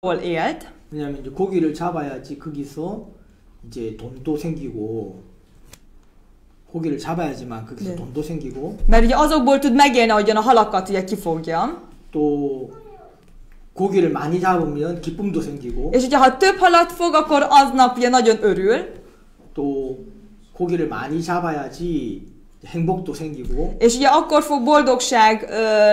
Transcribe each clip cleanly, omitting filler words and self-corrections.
élt. 왜냐하면 이제 고기를 잡아야지 거기서 이제 돈도 생기고 고기를 잡아야지만 거기서 돈도 생기고 Mert ugye azokból tud megélni, ahogyan a halakat ugye kifogja. 또 고기를 많이 잡으면 기쁨도 생기고 És ugye ha több halat fog, akkor aznap ugye nagyon örül. 또 고기를 많이 잡아야지 행복도 생기고 És ugye akkor fog boldogság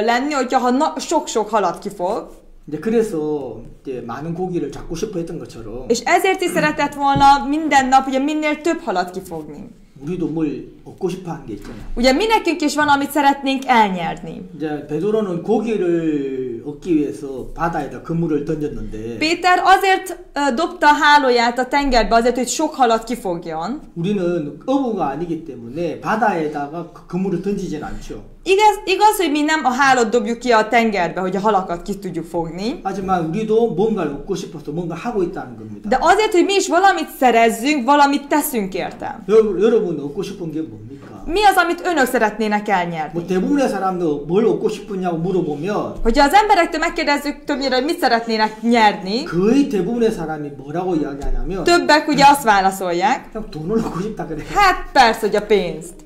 lenni, hogyha sok-sok halat kifog. 이제 그래서 이제 많은 고기를 잡고 싶어 했던 것처럼 És ezért is szeretett volna minden nap ugye minél több halat kifogni. 우리도 뭘 얻고 싶어 하는 게 있잖아요. Ugye mi nekünk is van, amit szeretnénk elnyerni. 이제 베드로는 고기를 얻기 위해서 바다에다 그물을 던졌는데 Péter azért dobta a hálóját a tengerbe, azért, hogy sok halat kifogjon. 우리는 어부가 아니기 때문에 바다에다가 그물을 던지진 않죠. Igaz, hogy mi nem a hálót dobjuk ki a tengerbe, hogy a halakat ki tudjuk fogni. 하지만 우리도 뭔가를 얻고 싶어서 뭔가 하고 있다는 겁니다. De azért, hogy mi is valamit szerezzünk, valamit teszünk érte. 여러분 얻고 싶은 게 뭡니까? Mi az, amit önök szeretnének elnyerni? 뭐 대부분의 사람들 뭘 얻고 싶으냐고 물어보면 Hogyha az emberektől megkérdezzük többnyire, hogy mit szeretnének nyerni, 거의 대부분의 사람이 뭐라고 이야기하냐면 többek ugye azt válaszolják, 그냥 돈을 얻고 싶다 그래. hát persze, hogy a pénzt.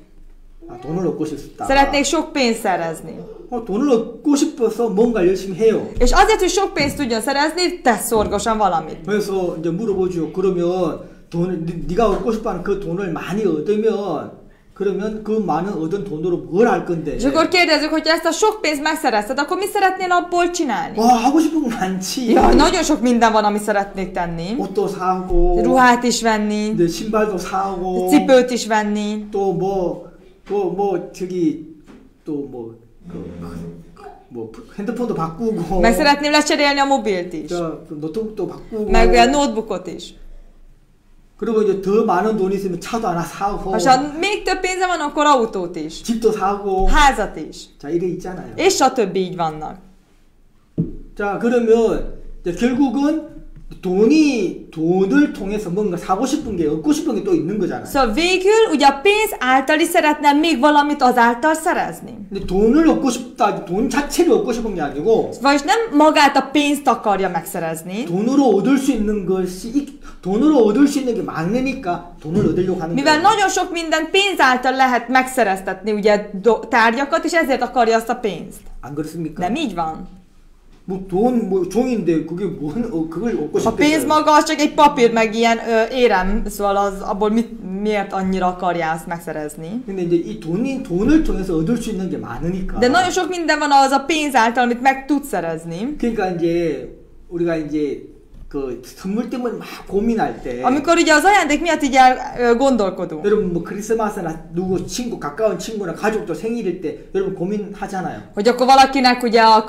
돈을 얻고 싶다. Szeretnék sok pénzt szerezni. 돈을 얻고 싶어서 뭔가 열심히 해요. És azért, hogy sok pénzt tudjon szerezni, tesz szorgosan valamit. 그래서 이제 물어보죠. 그러면 네가 얻고 싶어하는 그 돈을 많이 얻으면 그러면 그 많은 얻은 돈으로 뭘 할 건데? És akkor kérdezzük, hogy ezt a sok pénzt megszerezted, akkor mit szeretnél abból csinálni? 와, 하고 싶은 거 많지. Ja, nagyon sok minden van, amit szeretnék tenni. 옷도 사고, Ruhát is venni, 신발도 사고, cipőt is venni, 뭐 핸드폰도 바꾸고, meg szeretném lecserélni a mobilt is, 노트북도 바꾸고, meg a notebookot is. 그리고 이제 더 많은 돈이 있으면 차도 하나 사고, Ha még több pénze van, akkor autót is, 집도 사고, házat is, 자 이래 있잖아요. és stb. Így vannak. 자 그러면 이제 결국은 돈을 통해서 뭔가 사고 싶은 게 얻고 싶은 게 또 있는 거잖아요. Szóval végül ugye a pénz által is szeretne még valamit azáltal szerezni. 근데 돈을 얻고 싶다, 돈 자체를 얻고 싶은 게 아니고 Vagyis nem magát a pénzt akarja megszerezni. 돈으로 얻을 수 있는 게 많으니까 돈을 얻으려고 하는 Mivel 거예요. nagyon sok minden pénz által lehet megszereztetni ugye tárgyakat, és ezért akarja azt a pénzt. 안 그렇습니까? Nem így van. 종인데 그게 그걸 얻고 A pénz 싶겠어요. maga az csak egy papír, meg ilyen érem, szóval abból miért annyira akarja azt megszerezni. 근데 이제 이 돈을 통해서 얻을 수 있는 게 많으니까. De nagyon sok minden van az a pénz által, amit meg tud szerezni. 그러니까 이제 우리가 이제 그 선물 때문에 막 고민할 때 Amikor ugye az ajándék miatt így gondolkodunk. 여러분 뭐 크리스마스나 누구 가까운 친구나 가족들 생일일 때 여러분 고민하잖아요. Hogy akkor valakinek ugye a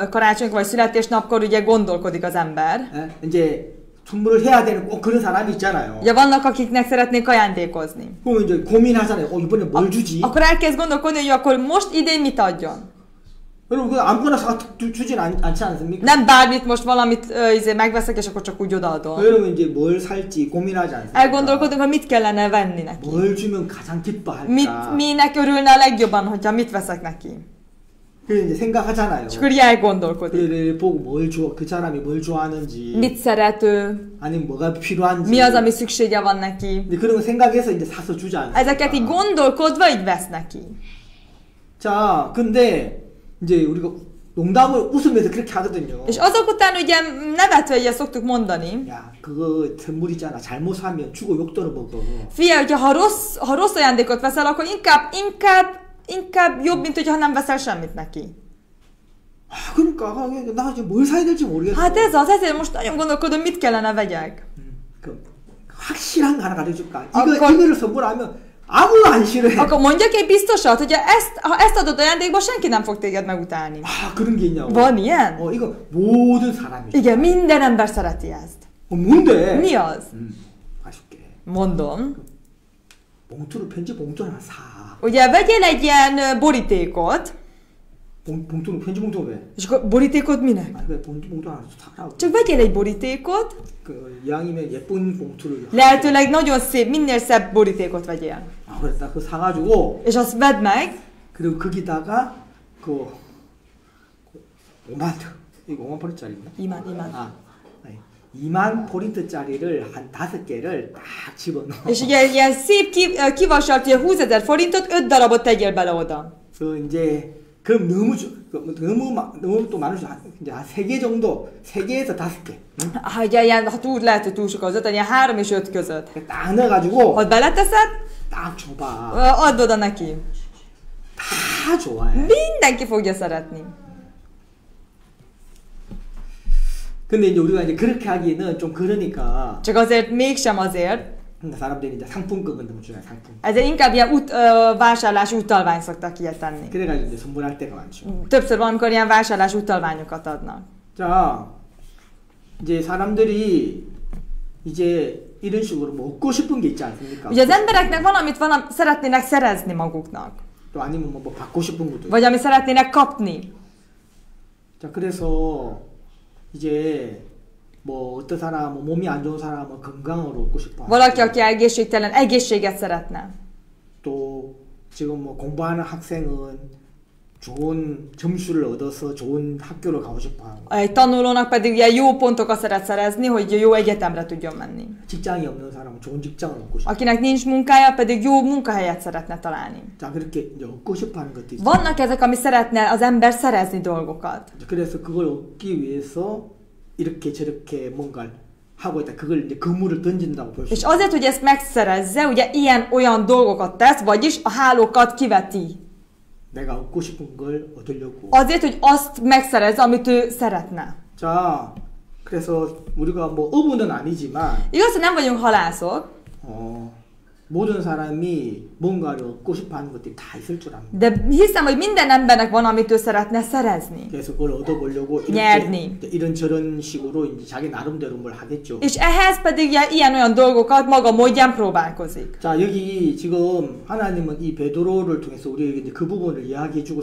karácsony vagy születésnapkor ugye gondolkodik az ember. 이제 선물을 해야 되는 꼭 그런 사람이 있잖아요. Ugye vannak, akiknek szeretnék ajándékozni. 그러면 이제 고민하잖아요. 이번에 뭘 주지? Akkor elkezd gondolkodni, hogy akkor most idén mit adjon. 여러분 그 아무거나 주진 않지 않습니까? Nem bármit, most valamit megveszek, és akkor csak úgy odaadom. 여러분 이제 뭘 살지 고민하지 않습니까? Elgondolkodunk, hogy mit kellene venni neki. 뭘 주면 가장 기뻐할까? Minek örülne a legjobban, hogyha mit veszek neki. 그래서 이제 생각하잖아요. És akkor így elgondolkodik. 그를 보고 그 사람이 뭘 좋아하는지, Mit szeret ő? 아니면 뭐가 필요한지. Mi az, ami szüksége van neki? 근데 그런 거 생각해서 이제 사서 주지 않습니까? Ezeket így gondolkodva így vesz neki. 자, 근데 이제 우리가 농담을 웃으면서 그렇게 하거든요. És azok után ugye nevetve ugye szoktuk mondani. 야, 그거 선물이잖아. 잘못 사면 주고 욕도로 먹어. Figyelj, hogyha ha rossz ajándékot veszel, akkor inkább jobb, mint hogyha nem veszel semmit neki. 그러니까 나 이제 뭘 사야 될지 모르겠어. Hát ez az, ezért most nagyon gondolkodom, mit kellene vegyek. 확실한 거 하나 가르쳐줄까? 이거를 선물하면 아무도 안 싫어해. Akkor mondjak egy biztosat, hogy ha ezt adod ajándékba, senki nem fog téged megutálni. 그런 게 있냐고. Van ilyen? 이거 모든 사람이. Igen, minden ember szereti ezt. 뭔데? Mi az? 아쉽게. Mondom. 편지 봉투 하나 사. Ugye vegyél egy ilyen borítékot. 편지 봉투 왜? És akkor borítékot minek? 그래 봉투 하나 사라고. Csak vegyél egy borítékot. 이왕이면 예쁜 봉투를. Lehetőleg nagyon szép, minél szebb borítékot vegyél. 그랬다. 그거 사가지고. És azt vedd meg. 그리고 거기다가 5만 이거 5만 포인트짜리인가? 2만. 아, 아니, 2만 포인트짜리를 한 5개를 딱 집어넣어. És ugye ilyen szép kivasalt, ugye 20 000 forintot, 5 darabot tegyél bele oda. 그 이제 그럼 너무 또 많을 수 이제 한 3개 정도, 3개에서 5개. 응? Ugye ilyen, ha túl lehet, hogy túl sok az 5, ilyen 3 és 5 között. 딱 넣어가지고 Ha beleteszed, 딱 줘봐. add oda neki. 다 좋아해. Mindenki fogja szeretni. 근데 이제 우리가 이제 그렇게 하기는 좀 그러니까 Csak azért mégsem azért. 근데 사람들이 이제 상품권은 너무 중요해, 상품. Ezért inkább ilyen vásárlási utalványt szoktak ilyet tenni. 그래가지고 이제 선물할 때가 많죠. Többször valamikor ilyen vásárlási utalványokat adnak. 자, 이제 사람들이 이제 이런 식으로 뭐 얻고 싶은 게 있지 않습니까? Ugye az embereknek valamit szeretnének szerezni maguknak. 또 아니면 뭐 받고 싶은 것도. Vagy amit szeretnének kapni. 자, 그래서 이제 뭐 어떤 사람, 뭐 몸이 안 좋은 사람은 건강을 얻고 싶어. Valaki, aki egészségtelen, egészséget szeretne. 또 지금 뭐 공부하는 학생은 좋은 점수를 얻어서 좋은 학교를 가고 싶어 하고. Egy tanulónak pedig ugye jó pontokat szeret szerezni, hogy jó egyetemre tudjon menni. 직장이 없는 사람은 좋은 직장을 얻고 싶어. Akinek nincs munkája, pedig jó munkahelyet szeretne találni. 자, 그렇게 이제 얻고 싶어 하는 것도 있어요. Vannak ezek, ami szeretne az ember szerezni dolgokat. 그래서 그걸 얻기 위해서 이렇게 저렇게 뭔가를 하고 있다. 그걸 이제 그물을 던진다고 볼 수 És 있어요. azért, hogy ezt megszerezze, ugye ilyen-olyan dolgokat tesz, vagyis a hálókat kiveti. 내가 얻고 싶은 걸 얻으려고. Azért, hogy azt megszerezze, amit ő szeretne. 자, 그래서 우리가 뭐 어부는 아니지만 Igaz, hogy nem vagyunk halászok, 모든 사람이 뭔가를 얻고 싶어 하는 것들이 다 있을 줄 압니다. de hiszem, hogy minden embernek van, amit ő szeretne szerezni. 그래서 그걸 얻어보려고 nyerni. 이런 저런 식으로 이제 자기 나름대로 뭘 하겠죠. És ehhez pedig ilyen-olyan dolgokat maga módján próbálkozik. 자, 여기 지금 하나님은 이 베드로를 통해서 우리에게 이제 그 부분을 이야기해주고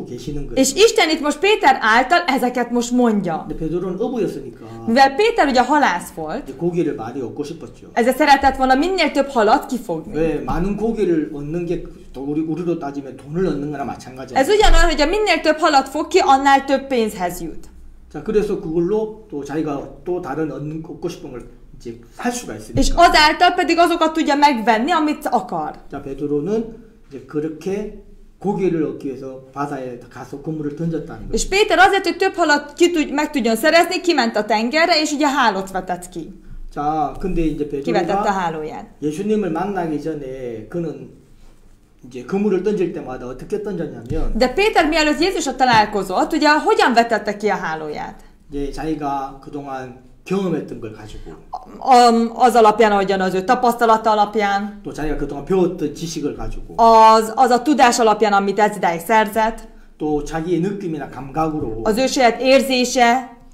계시는 거예요. És Isten itt most Péter által ezeket most mondja. 근데 베드로는 어부였으니까 Mivel Péter ugye halász volt, 이제 고기를 많이 얻고 싶었죠. ezért szeretett volna minél több halat kifogni. 왜 많은 고기를 얻는 게 우리로 따지면 돈을 얻는 거나 마찬가지예요. Ez ugyanolyan, hogy minél több halat fog ki, annál több pénzhez jut. 자, 그래서 그걸로 또 자기가 또 다른 얻고 싶은 걸 이제 살 수가 있습니다. És azáltal pedig azokat tudja megvenni, amit akar. 자, 베드로는 이제 그렇게 고기를 얻기 위해서 바다에 가서 그물을 던졌다는 거예요. És Péter azért, hogy több halat meg tudjon szerezni, kiment a tengerre, és ugye hálót vetett ki. 자, 근데 이제 Kivetette a 베드로가 hálóját. 예수님을 만나기 전에 그는 이제 그물을 던질 때마다 어떻게 던졌냐면 De Péter mielőtt Jézusra találkozott, ugye hogyan vetette ki a hálóját? 이제 자기가 그동안 경험했던 걸 가지고 Az alapján, ahogyan az ő tapasztalata alapján, 또 자기가 그동안 배웠던 지식을 가지고 az a tudás alapján, amit ez idáig szerzett, 또 자기의 느낌이나 감각으로 az ő saját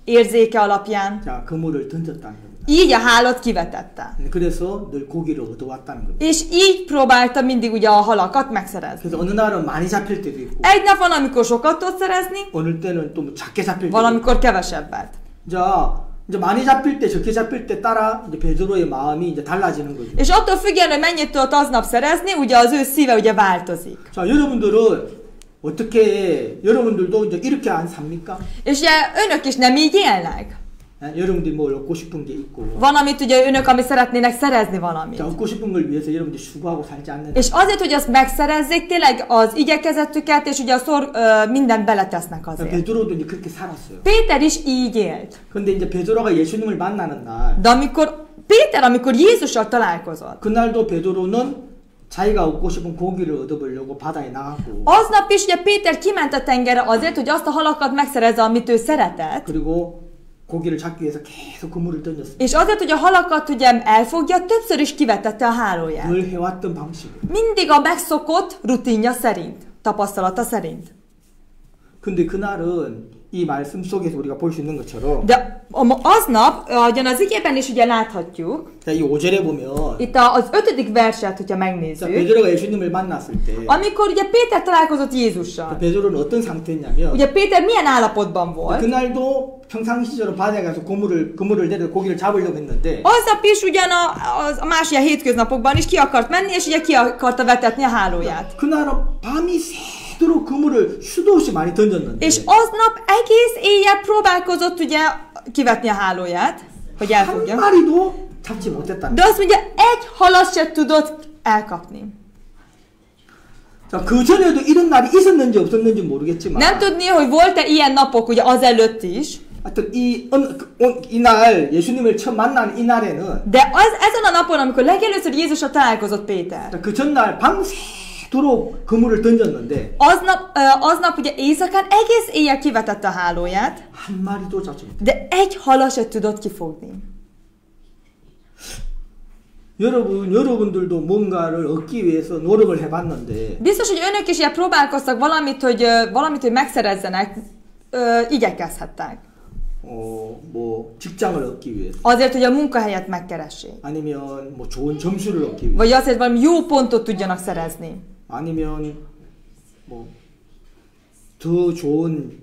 érzéke alapján, 자, 그물을 던졌다는 겁니다. így a hálót kivetette. 그래서 늘 고기를 얻어왔다는 겁니다. És így próbálta mindig ugye a halakat megszerezni. 그래서 어느 날은 많이 잡힐 때도 있고 Egy nap van, amikor sokat tud szerezni, 어느 때는 또 작게 잡힐 때도 있고 valamikor kevesebbet. 자, 이제 많이 잡힐 때 적게 잡힐 때 따라 이제 베드로의 마음이 이제 달라지는 거죠. És attól függően, hogy mennyit tudott aznap szerezni, ugye az ő szíve ugye változik. 자, 여러분들은 어떻게 여러분들도 이제 이렇게 안 삽니까? És ugye önök is nem így élnek. 여러분들이 뭐 얻고 싶은 게 있고. Van, amit ugye önök, ami szeretnének szerezni valamit. 자, 얻고 싶은 걸 위해서 여러분들이 수고하고 살지 않는. És azért, hogy azt megszerezzék, tényleg az igyekezetüket, és ugye mindent beletesznek azért. 베드로도 이제 그렇게 살았어요. Péter is így élt. 근데 이제 베드로가 예수님을 만나는 날, De amikor Jézussal találkozott, 그날도 베드로는 자기가 얻고 싶은 고기를 얻어보려고 바다에 나갔고. aznap is ugye Péter kiment a tengerre azért, hogy azt a halakat megszerezze, amit ő szeretett. 그리고 고기를 잡기 위해서 계속 그물을 던졌어요. És azért, hogy a halakat ugye elfogja, többször is kivetette a hálóját. 늘 해왔던 방식. Mindig a megszokott rutinja szerint, tapasztalata szerint. 근데 그날은 이 말씀 속에서 우리가 볼 수 있는 것처럼 De aznap, ahogyan az igében is ugye láthatjuk, 자, 이 5절에 보면 itt az 5. verset, hogyha 자, megnézzük, 베드로가 예수님을 만났을 때 amikor ugye Péter találkozott Jézussal. 베드로는 어떤 상태였냐면 Ugye Péter milyen állapotban volt? 그날도 평상시처럼 바다에 가서 그물을 내려 고기를 잡으려고 했는데 Aznap is ugyan a más ilyen hétköznapokban is ki akart menni, és ugye ki akarta vetetni a hálóját. 그날은 밤이 밤새도록 그물을 수도 없이 많이 던졌는데 És aznap egész éjjel próbálkozott ugye kivetni a hálóját, hogy 한 elfogja. 마리도 잡지 못했다는 De azt mondja, egy halat se tudott elkapni. 자, 그 전에도 이런 날이 있었는지 없었는지 모르겠지만 Nem tudni, hogy volt-e ilyen napok ugye azelőtt is, 하여튼 이날 예수님을 처음 만난 이 날에는 de ezen a napon, amikor legelőször Jézusra találkozott Péter, 그 전날 밤새도록 그물을 던졌는데 aznap ugye éjszakán egész éjjel kivetette a hálóját, 한 마리도 잡지 못했다. de egy halat se tudott kifogni. 여러분들도 뭔가를 얻기 위해서 노력을 해봤는데 Biztos, hogy önök is ilyen próbálkoztak valamit, hogy megszerezzenek, igyekezhettek. 뭐 직장을 얻기 위해서 Azért, hogy a munkahelyet megkeressék. 아니면 뭐 좋은 점수를 얻기 위해서 Vagy azért, valami jó pontot tudjanak szerezni. 아니면 뭐 더 좋은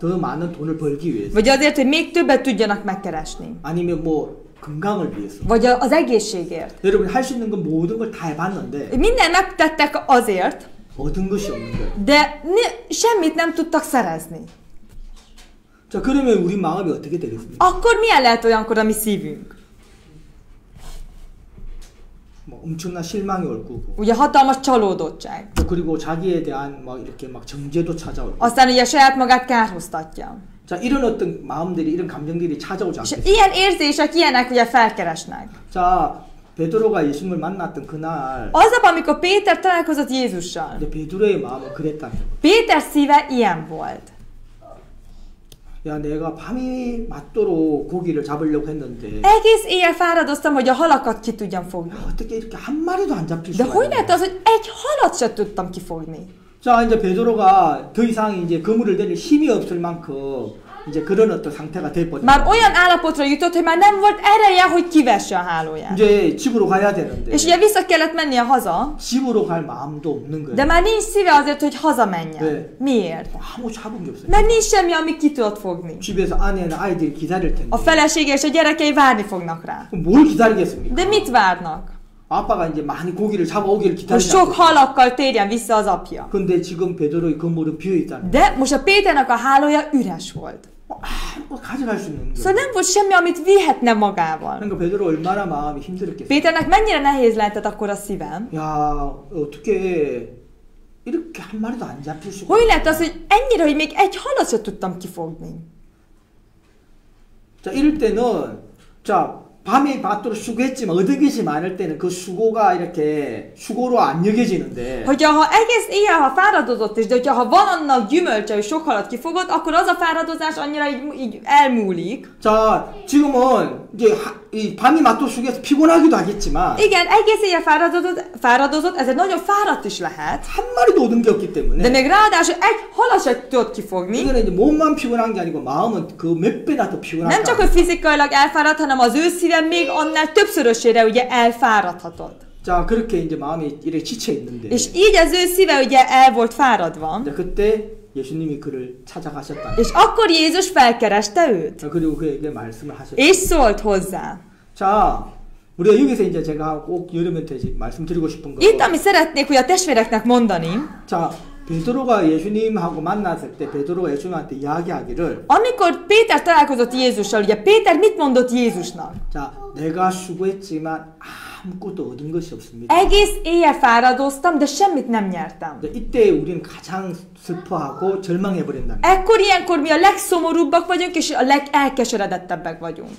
더 많은 돈을 벌기 위해서 Vagy azért, hogy még többet tudjanak megkeresni. 아니면 뭐 건강을 위해서 Vagy az egészségért. 여러분 할 수 있는 건 모든 걸 다 해봤는데 Minden megtettek azért, 얻은 것이 없는 거예요. de semmit nem tudtak szerezni. 자, 그러면 우리 마음이 어떻게 되겠습니까? Akkor milyen lehet olyankor a mi szívünk? 뭐 엄청난 실망이 올 거고 Ugye hatalmas csalódottság. 그리고 자기에 대한 막 이렇게 막 정죄도 찾아올 거고 Aztán ugye saját magát kárhoztatja. 자, 이런 어떤 마음들이 이런 감정들이 찾아오지 És 않겠어요? ilyen érzések, ilyenek ugye felkeresnek. 자, 베드로가 예수님을 만났던 그날 Aznap, amikor Péter találkozott Jézussal, 근데 베드로의 마음은 그랬다는 거예요. Péter szíve ilyen volt. 야, 내가 밤이 맞도록 고기를 잡으려고 했는데 Egész éjjel fáradoztam, hogy a halakat ki tudjam fogni. 어떻게 이렇게 한 마리도 안 잡힐 De 수가 hogy 있냐? lehet az, hogy egy halat se tudtam kifogni? 자, 이제 베드로가 더 이상 이제 그물을 내릴 힘이 없을 만큼 이제 그런 어떤 상태가 돼 버렸어요. Már olyan állapotra jutott, hogy már nem volt ereje, hogy kivesse a hálóját. 이제 집으로 가야 되는데 És ugye vissza kellett mennie haza, 집으로 갈 마음도 없는 거예요. de már nincs szíve azért, hogy hazamenjen. 네. Miért? 아무 잡은 게 없어요. Mert nincs semmi, amit ki tudott fogni. 집에서 아내는 아이들이 기다릴 텐데 A felesége és a gyerekei várni fognak rá. 그럼 뭘 기다리겠습니까? De mit várnak? 아빠가 이제 많이 고기를 잡아오기를 Hogy 기다리지 sok 않고 halakkal térjen vissza az apja. 근데 지금 베드로의 그물은 비어있다는 De most a Péternek a hálója üres volt. 아무것도 가져갈 수 있는 Szóval 거예요. nem volt semmi, amit vihetne magával. 그러니까 베드로 얼마나 마음이 힘들었겠어요. Péternek mennyire nehéz lehetett akkor a szívem? 야, 어떻게 이렇게 한 마리도 안 잡힐 수가 Hogy lehet az, hogy ennyire, hogy még egy halat se tudtam kifogni? 자, 이럴 때는 자, 밤이 받도록 수고했지만 얻은 것이 많을 때는 그 수고가 이렇게 수고로 안 여겨지는데 Hogyha egész éjjel, ha fáradozott is, de hogyha ha van annak gyümölcse, hogy sok halat kifogott, akkor az a fáradozás annyira így elmúlik. 자, 지금은 이제 이 밤이 맞도록 수고해서 피곤하기도 하겠지만 Igen, egész éjjel fáradozott, ezért nagyon fáradt is lehet, 한 마리도 얻은 게 없기 de 때문에 még ráadásul egy halat se tudott kifogni. 이거는 이제 몸만 피곤한 게 아니고 마음은 그 몇 배나 더 Nem 피곤하다. csak, hogy fizikailag elfáradt, hanem az ő szíve még annál többszörösére ugye elfáradhatott. 자, 그렇게 이제 마음이 이렇게 지쳐 있는데 És így az ő szíve ugye el volt fáradva, 이제 그때 예수님이 그를 찾아가셨다. és akkor Jézus felkereste őt, 그리고 그에게 말씀을 하셨다. és szólt hozzá. 자, 우리가 여기서 이제 제가 꼭 여러분한테 말씀드리고 싶은 거. Itt, amit szeretnék, hogy a testvéreknek mondani, 자, 베드로가 예수님하고 만났을 때 베드로가 예수님한테 이야기하기를 amikor Péter találkozott Jézussal, ugye Péter mit mondott Jézusnak? 자, 내가 수고했지만 아무것도 얻은 것이 없습니다. Egész éjjel fáradoztam, de semmit nem nyertem. 이때 우리는 가장 슬퍼하고 절망해 버린다. Ilyenkor mi a legszomorúbbak vagyunk, és a legelkeseredettebbek vagyunk.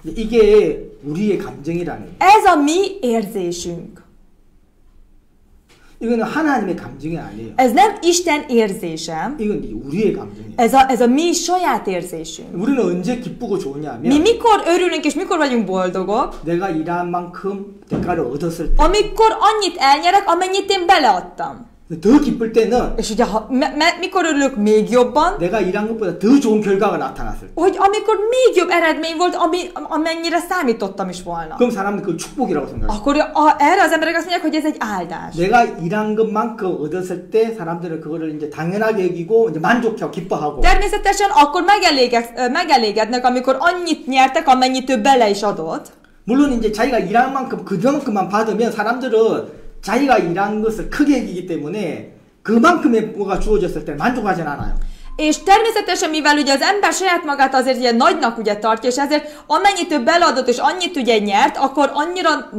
이게 우리의 감정이라는. Ez a mi érzésünk. 이거는 하나님의 감정이 아니에요. Ez nem Isten érzése, 이건 우리의 감정이에요. ez a mi saját érzésünk. 우리는 언제 기쁘고 좋으냐면 Mi mikor örülünk és mikor vagyunk boldogok? 내가 일한 만큼 대가를 얻었을 때. Amikor annyit elnyerek, amennyit én beleadtam. 더 기쁠 때는 És ugye, mikor örülök még jobban? 내가 일한 것보다 더 좋은 결과가 나타났을 때. Hogy amikor még jobb eredmény volt, amennyire számítottam is volna. 그럼 사람들은 그걸 축복이라고 생각해요. Akkor erre az emberek azt mondják, hogy ez egy áldás. 내가 일한 것만큼 얻었을 때 사람들은 그거를 이제 당연하게 여기고 이제 만족하고 기뻐하고. Természetesen akkor megelégednek, amikor annyit nyertek, amennyit ő bele is adott. 물론 이제 자기가 일한 만큼 그만큼만 받으면 사람들은 자기가 일한 것을 크게 여기기 때문에 그만큼의 뭐가 주어졌을 때 만족하진 않아요. És természetesen, mivel ugye az ember saját magát azért ilyen nagynak ugye tartja, és ezért amennyit ő beleadott, és annyit ugye nyert, akkor annyira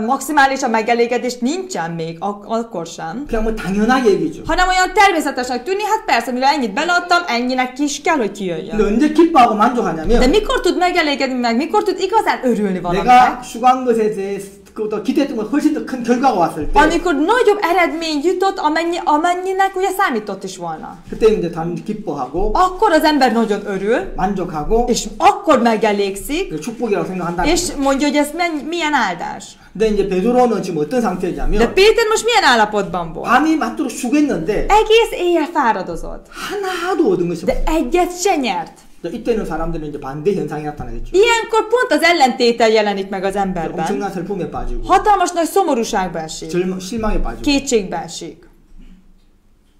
maximális a megelégedés nincsen még, akkor sem. 그냥 뭐 당연하게 여기죠. Hanem olyan természetesnek tűnni, hát persze, mivel ennyit beleadtam, ennyinek ki is kell, hogy kijöjjön. 근데 언제 기뻐하고 만족하냐면 De mikor tud megelégedni meg, mikor tud igazán örülni valaminek? 내가 추구한 것에 대해서 그보다 기대했던 것 훨씬 더 큰 결과가 왔을 때 Amikor nagyobb eredmény jutott, amennyinek ugye számított is volna. 그때 이제 단 기뻐하고 Akkor az ember nagyon örül, 만족하고 és akkor megelégszik, 축복이라고 생각한다. és mondja, hogy ez milyen áldás. 근데 이제 베드로는 지금 어떤 De 상태냐면 Péter most milyen állapotban volt? 밤이 맞도록 죽겠는데 Egész éjjel fáradozott, 하나도 얻은 것이 de 없어. egyet se nyert. 이때는 사람들은 이제 반대 현상이 나타나겠죠. Ilyenkor pont az ellentétel jelenik meg az emberben. 엄청난 슬픔에 빠지고 Hatalmas nagy szomorúságba esik, 실망에 빠지고 kétségbe esik,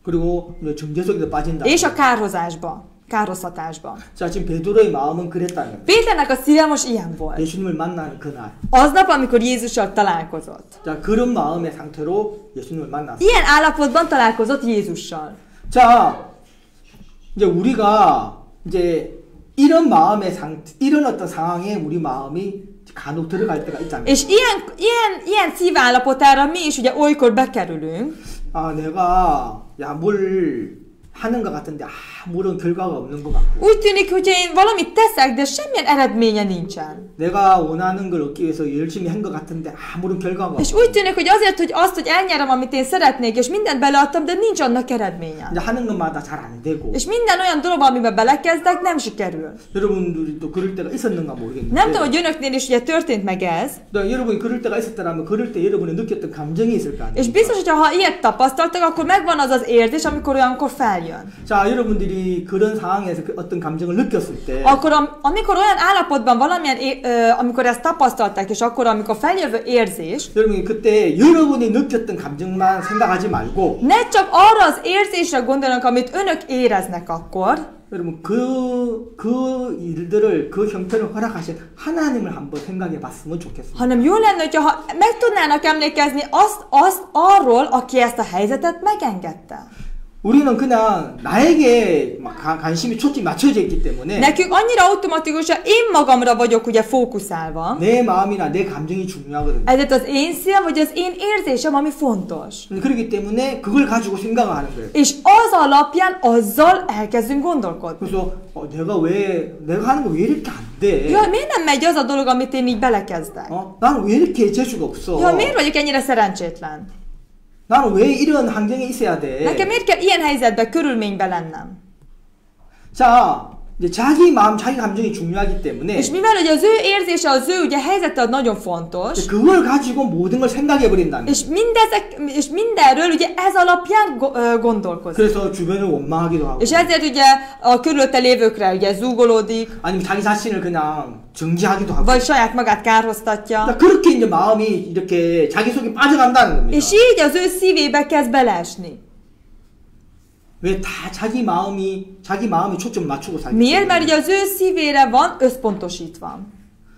그리고 이제 정죄 속에도 빠진다. és a kárhoztatásba. 자, 지금 베드로의 마음은 그랬다는 거예요. Péternek a szíve most ilyen volt. 예수님을 만나는 그날. Aznap, amikor Jézussal találkozott. 자, 그런 마음의 상태로 예수님을 만났어요. Ilyen állapotban találkozott Jézussal. 자, 이제 우리가 이제 이런 마음의 이런 어떤 상황에 우리 마음이 간혹 들어갈 때가 있잖아요. És ilyen szívállapotára mi is ugye olykor bekerülünk. 아, 내가 뭘 하는 것 같은데 아무런 결과가 없는 것 같고. Úgy tűnik, hogy én valamit teszek, de semmilyen eredménye nincsen. 내가 원하는 걸 얻기 위해서 열심히 한 것 같은데 아무런 결과가 És 없고. úgy tűnik, hogy azért, hogy azt, hogy elnyerem, amit én szeretnék, és mindent beleadtam, de nincs annak eredménye. 이제 하는 것마다 잘 안 되고. És minden olyan dologban, amiben belekezdek, nem sikerül. 여러분들도 그럴 때가 있었는가 모르겠는데. Nem tudom, hogy önöknél is ugye történt meg ez, 여러분이 그럴 때가 있었다면 그럴 때 여러분이 느꼈던 감정이 있을 거 és 아니에요. biztos, hogy ha ilyet tapasztaltak, akkor megvan az az érzés, amikor olyankor feljön. 자, 여러분들이 그런 상황에서 어떤 감정을 느꼈을 때 Akkor, amikor olyan állapotban valamilyen, amikor ezt tapasztalták, és akkor, amikor feljövő érzés, 여러분이 그때 여러분이 느꼈던 감정만 생각하지 말고 ne csak arra az érzésre gondoljanak, amit önök éreznek akkor, 여러분 그 일들을 그 형편을 허락하신 하나님을 한번 생각해 봤으면 좋겠습니다. hanem jó lenne, hogyha meg tudnának emlékezni arról, aki ezt a helyzetet megengedte. 우리는 그냥 나에게 관심이 초점이 맞춰져 있기 때문에 Nekünk annyira automatikusan én magamra vagyok ugye fókuszálva, 내 마음이나 내 감정이 중요하거든요. ezért az én szívem, vagy az én érzésem, ami fontos. 그렇기 때문에 그걸 가지고 생각을 하는 거예요. És az alapján azzal elkezdünk gondolkodni. 그래서 내가 하는 거 왜 이렇게 안 돼? Jaj, miért nem megy az a dolog, amit én így belekezdek? 나는 왜 이렇게 재주가 없어? Jaj, miért vagyok ennyire szerencsétlen? 나는 왜 이런 환경에 있어야 돼? Nekem miért kell ilyen helyzetben, körülményben lennem? 자, 이제 자기 마음, 자기 감정이 중요하기 때문에 És mivel ugye az ő érzése, az ő ugye helyzete az nagyon fontos, 그걸 가지고 모든 걸 생각해 버린다는. és mindenről ugye ez alapján gondolkozik. 그래서 주변을 원망하기도 하고. És ezért ugye a körülötte lévőkre ugye zúgolódik, 아니면 자기 자신을 그냥 정지하기도 하고. vagy saját magát kárhoztatja, 그렇게 이제 마음이 이렇게 자기 속에 빠져간다는 겁니다. és így az ő szívébe kezd beleesni. 왜 다 자기 마음이 초점 맞추고 살기 Miért? Mert 때문에. ugye az ő szívére van összpontosítva.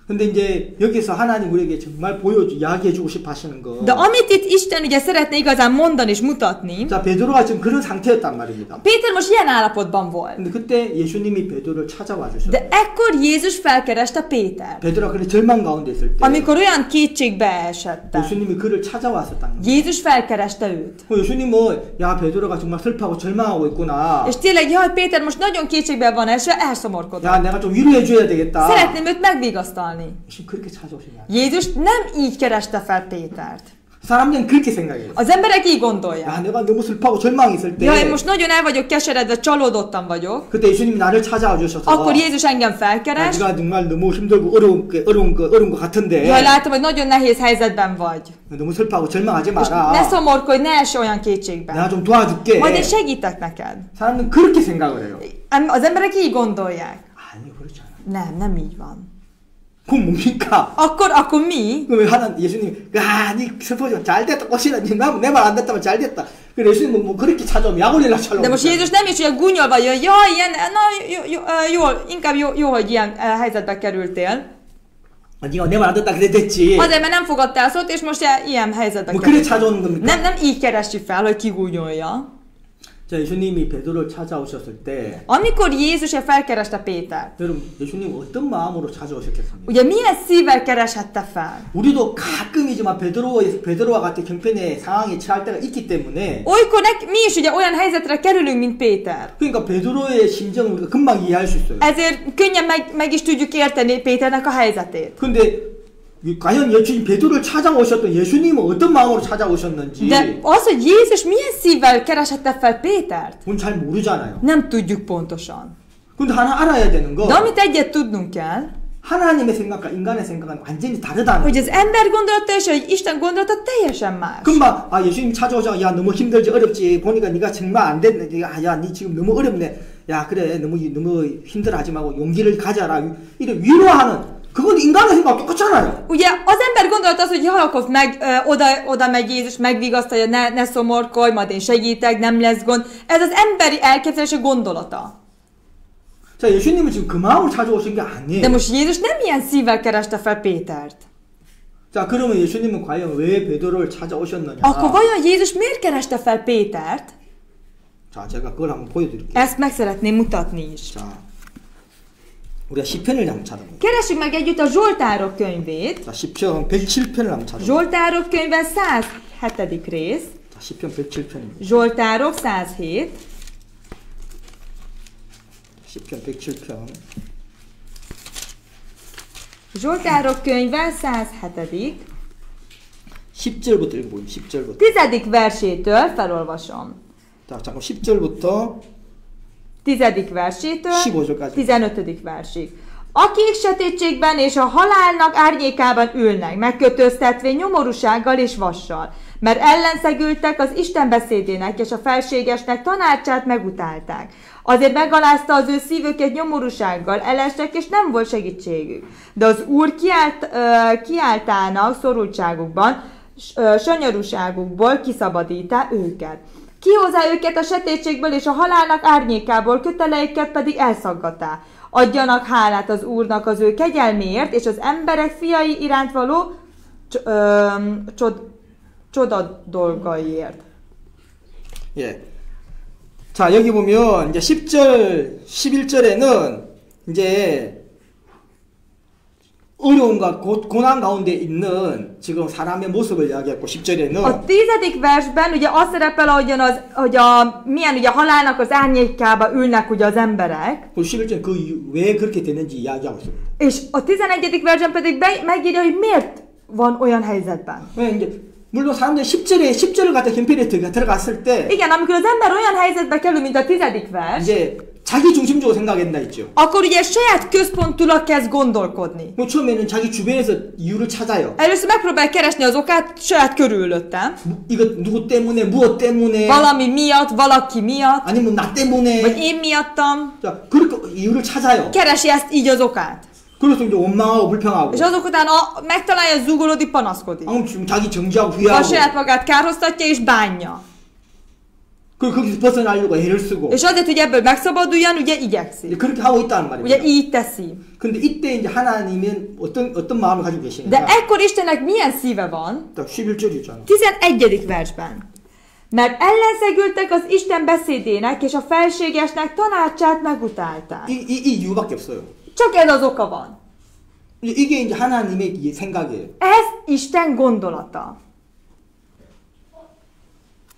근데 이제 여기서 하나님 우리에게 정말 이야기해주고 싶어 하시는 거. De amit itt Isten ugye szeretne igazán mondani és mutatni, 자, 베드로가 지금 그런 상태였단 말입니다. Péter most ilyen állapotban volt. 근데 그때 예수님이 베드로를 찾아와 주셨어요. De ekkor Jézus felkereste Pétert. 베드로가 그런 절망 가운데 있을 때 Amikor olyan kétségbe esett. 예수님이 그를 찾아왔었다는 거예요. Jézus felkereste őt. 예수님은 야 베드로가 정말 슬퍼하고 절망하고 있구나. És tényleg, jaj, Péter most nagyon kétségbe van esve, elszomorkodott. 야 내가 좀 위로해줘야 되겠다. Szeretném őt megvigasztalni. 예수님 그렇게 찾아오시냐? Jézus nem így kereste fel Pétert. 사람들은 그렇게 생각해요. Az emberek így gondolják. 야 내가 너무 슬퍼하고 절망이 있을 때 Ja, én most nagyon el vagyok keseredve, csalódottan vagyok. 그때 예수님이 나를 찾아와 주셔서 Akkor Jézus engem 야, felkeres. 네가 정말 너무 힘들고 어려운 것 같은데 Jaj, látom, hogy nagyon nehéz helyzetben vagy. 너무 슬퍼하고 절망하지 És 마라. ne szomorkodj, ne ess olyan kétségbe. 내가 좀 도와줄게. Majd én segítek neked. 사람들은 그렇게 생각을 해요. Az emberek így gondolják. 아니 그렇지 않아. Nem így van. 그건 뭡니까? Akkor mi? 그러면 예수님, 네 슬퍼져 잘 됐다 꽃이라 내 말 안 됐다면 잘 됐다. 그래 예수님은 뭐 그렇게 찾아오면 약 올리려고 찾아오면. De most Jézus nem is olyan gúnyolva jön, jaj, ilyen, na, jól, inkább jó, hogy ilyen helyzetbe kerültél. 네가 내 말 안 듣다 그래 됐지. Azért, mert nem fogadta el szót, és most ilyen helyzetbe 뭐 그래 került. 찾아오는 겁니까? Nem így keresi fel, hogy kigúnyolja. 자, 예수님이 베드로를 찾아오셨을 때 Amikor Jézus felkereste Pétert, 여러분 예수님 어떤 마음으로 찾아오셨겠습니까? ugye milyen szívvel kereshette fel? 우리도 가끔이지만 베드로와 같은 형편의 상황에 처할 때가 있기 때문에 Olykor mi is ugye olyan helyzetre kerülünk, mint Péter. 그러니까 베드로의 심정을 우리가 금방 이해할 수 있어요. Ezért könnyen meg is tudjuk érteni Péternek a helyzetét. 근데 과연 예수님 베드로를 찾아오셨던 예수님은 어떤 마음으로 찾아오셨는지 De az, hogy Jézus milyen szívvel keresette fel Pétert, 그건 잘 모르잖아요. nem tudjuk pontosan. 근데 하나 알아야 되는 거 De amit egyet tudnunk kell, 하나님의 생각과 인간의 생각은 완전히 다르다는 hogy 거예요. az ember gondolata és az Isten gondolata teljesen más. 금방 예수님 찾아오자 야 너무 힘들지 어렵지 보니까 네가 정말 안 됐네. 네 지금 너무 어렵네. 야 그래 너무 힘들어하지 말고 용기를 가져라. 이런 위로하는 그건 인간의 생각 똑같잖아요. Ugye az ember gondolata az, hogy Jakab oda megy Jézus, megvigasztalja, ne szomorkodj, majd én segítek, nem lesz gond. Ez az emberi elképzelése gondolata. 자, 예수님은 지금 그 마음을 찾아오신 게 아니에요. De most Jézus nem ilyen szívvel kereste fel Pétert. 자, 그러면 예수님은 과연 왜 베드로를 찾아오셨느냐? Akkor vajon Jézus miért kereste fel Pétert? 자, 제가 그걸 한번 보여드릴게요. Ezt meg szeretném mutatni is. 자, 우리가 시편을 한번 찾아볼게요. Keressük meg együtt a Zsoltárok könyvét. 자, 시편 107편을 한번 찾아볼게요. Zsoltárok könyve 107. rész. 자, 시편 107편입니다. Zsoltárok 107. 시편 107편. Zsoltárok könyve 107. 10절부터 읽어보면 10절부터. 10. versétől felolvasom. 자, 잠깐 10절부터 10. versétől 15절까지. 15. versig. Akik sötétségben és a halálnak árnyékában ülnek, megkötöztetve nyomorúsággal és vassal, mert ellenszegültek az Isten beszédének és a felségesnek tanácsát megutálták. Azért megalázta az ő szívüket nyomorúsággal, elestek és nem volt segítségük. De az Úr kiáltának szorultságukban, sanyarúságukból kiszabadítá őket. Kihozá őket a sötétségből és a halálnak árnyékából, köteleiket pedig elszaggatá. Adjanak hálát az Úrnak az ő kegyelméért, és az emberek fiai iránt való csoda dolgaiért. 예. 자, 여기 보면 이제 10절, 11절에는 이제 어려움과 고난 가운데 있는 지금 사람의 모습을 이야기했고 10절에는 A 10. versben ugye az szerepel, hogy milyen ugye a halálnak az árnyékába ülnek ugye az emberek. 11절은 왜 그렇게 됐는지 이야기하고 있습니다. És a 11. versben pedig megírja, hogy miért van olyan helyzetben. 왜 이제 물론 사람들이 10절을 갖다 형편에 들어갔을 때 Igen, amikor az ember olyan helyzetbe kerül, mint a 10. vers, 이제 자기 중심적으로 생각했나 있죠. akkor ugye saját központulag kezd gondolkodni. 뭐 처음에는 자기 주변에서 이유를 찾아요. Először megpróbál keresni az okát saját körülöttem. 이거 누구 때문에, 무엇 때문에, Valami miatt, valaki miatt, 아니면 나 때문에. vagy én miattam. 자, 그렇게 이유를 찾아요. Keresi ezt így az okát. 그래서 이제 원망하고 불평하고. És azok után megtalálja, zugorodik, panaszkodik. 지금 자기 정지하고 A 후회하고. saját magát kárhoztatja és bánja. 거기서 벗어나려고 애를 쓰고. És azért, hogy ebből megszabaduljon, ugye igyekszik. 그렇게 하고 있다는 말입니다. Ugye így teszi. 근데 이때 이제 하나님은 어떤 마음을 가지고 De 계시는가? ekkor Istennek milyen szíve van? 11절이잖아. 11. versben. Mert ellenszegültek az Isten beszédének és a felségesnek tanácsát megutálták. 이 이유밖에 없어요. Csak ez az oka van. 이게 이제 하나님의 생각이에요. Ez Isten gondolata.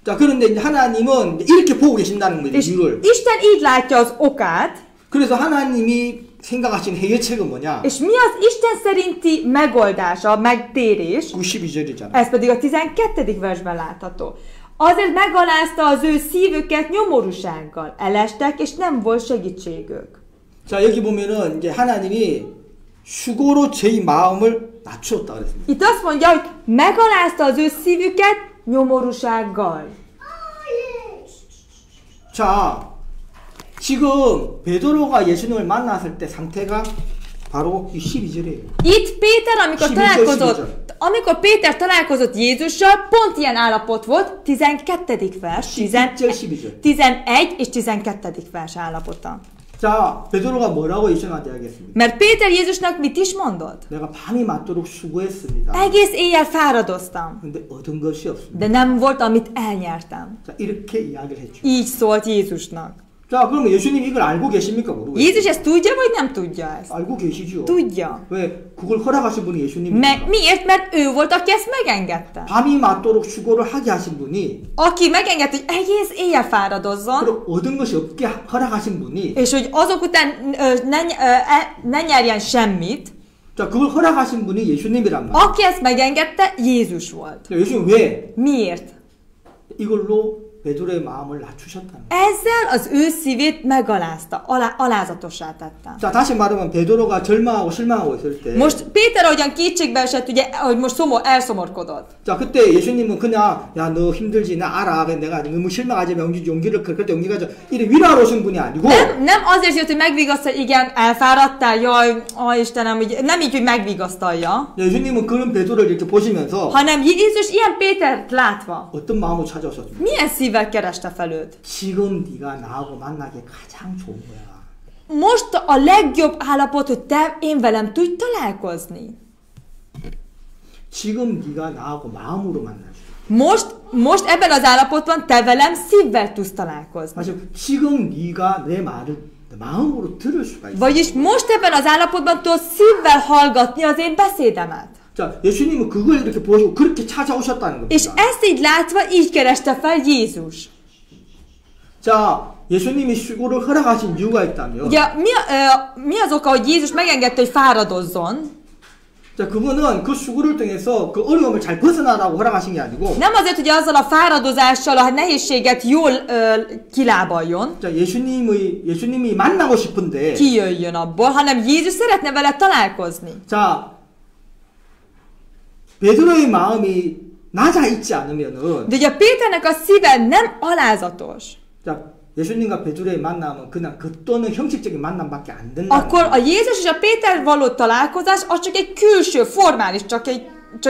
자, 그런데 이제 하나님은 이렇게 보고 계신다는 거예요, És 이유를. Isten így látja az okát, 그래서 하나님이 생각하시는 해결책은 뭐냐? és mi az Isten szerinti megoldása, megtérés? 92절이잖아. Ez pedig a 12. versben látható. Azért megalázta az ő szívüket nyomorúsággal, elestek, és nem volt segítségük. 자, 여기 보면은 이제 하나님이 수고로 저희 마음을 낮추었다 그랬습니다. Itt azt mondja, hogy megalázta az ő szívüket nyomorúsággal. 자, 지금 베드로가 예수님을 만났을 때 상태가 바로 이 12절이에요. Itt Péter, 12. amikor Péter találkozott Jézussal, pont ilyen állapot volt, 12. vers, 11절, 12절. 11 és 12. vers állapota. 자, 베드로가 뭐라고 예수님한테 이야기했습니까? Mert Péter Jézusnak mit is mondott? 내가 밤이 맞도록 수고했습니다. Egész éjjel fáradoztam, 근데 얻은 것이 없습니다. de nem volt, amit elnyertem. 자, 이렇게 이야기를 했죠. Így szólt Jézusnak. 자, 그러면 예수님 이걸 알고 계십니까? 모르겠어요. Jézus ezt tudja, vagy nem tudja ezt? 알고 계시죠. Tudja. 왜? 그걸 허락하신 분이 예수님입니다. Miért? Mert ő volt, aki ezt megengedte. 밤이 맞도록 수고를 하게 하신 분이 Aki megengedte, hogy egész éjjel fáradozzon, 그리고 얻은 것이 없게 허락하신 분이 és hogy azok után ne nyerjen semmit, 자, 그걸 허락하신 분이 예수님이란 말이에요. aki ezt megengedte, Jézus volt. 자, 예수님 왜 Miért? 이걸로 베드로의 마음을 낮추셨다는 거예요. Ezzel az ő szívét megalázta, alázatossá tette. 자, 다시 말하면 베드로가 절망하고 실망하고 있을 때 Most Péter ahogyan kétségbe esett, ugye, hogy most elszomorkodott. 자, 그때 예수님은 그냥 야, 너 힘들지? 나 알아. 내가 너무 실망하지 마. 용기를 그때 용기가 이래 위로하러 오신 분이 아니고 Nem azért jött, hogy megvigasztalja, igen, elfáradtál, jaj, Istenem, hogy nem így, hogy megvigasztalja, 예수님은 그런 베드로를 이렇게 보시면서 hanem Jézus ilyen Pétert látva, 어떤 마음으로 찾아오셨습니까? milyen szívvel kereste fel őt. 지금 네가 나하고 만나기 가장 좋은 거야. Most a legjobb állapot, hogy én velem tudj találkozni. 지금 네가 나하고 마음으로 만날 수 있어. Most ebben az állapotban te velem szívvel tudsz találkozni. 사실 지금 네가 내 말을 마음으로 들을 수가 있어. Vagyis most ebben az állapotban tudsz szívvel hallgatni az én beszédemet. 자, 예수님은 그걸 이렇게 보시고 그렇게 찾아오셨다는 És 겁니다. ezt így látva, így kereste fel Jézus. 자, 예수님이 수고를 허락하신 이유가 있다면 Ugye, mi az oka, hogy Jézus megengedte, hogy fáradozzon? 자, 그분은 그 수고를 통해서 그 어려움을 잘 벗어나라고 허락하신 게 아니고 Nem azért, hogy azzal a fáradozással a nehézséget jól kilábaljon, 자, 예수님이 만나고 싶은데 kijöjjön abból, hanem Jézus szeretne vele találkozni. 자, 베드로의 마음이 낮아 있지 않으면은 De ugye Péternek a szíve nem alázatos. 자, 예수님과 베드로의 만남은 그냥 겉도는 형식적인 만남밖에 안 된다. Akkor a Jézus és a Péter való találkozás az csak egy külső, formális, csak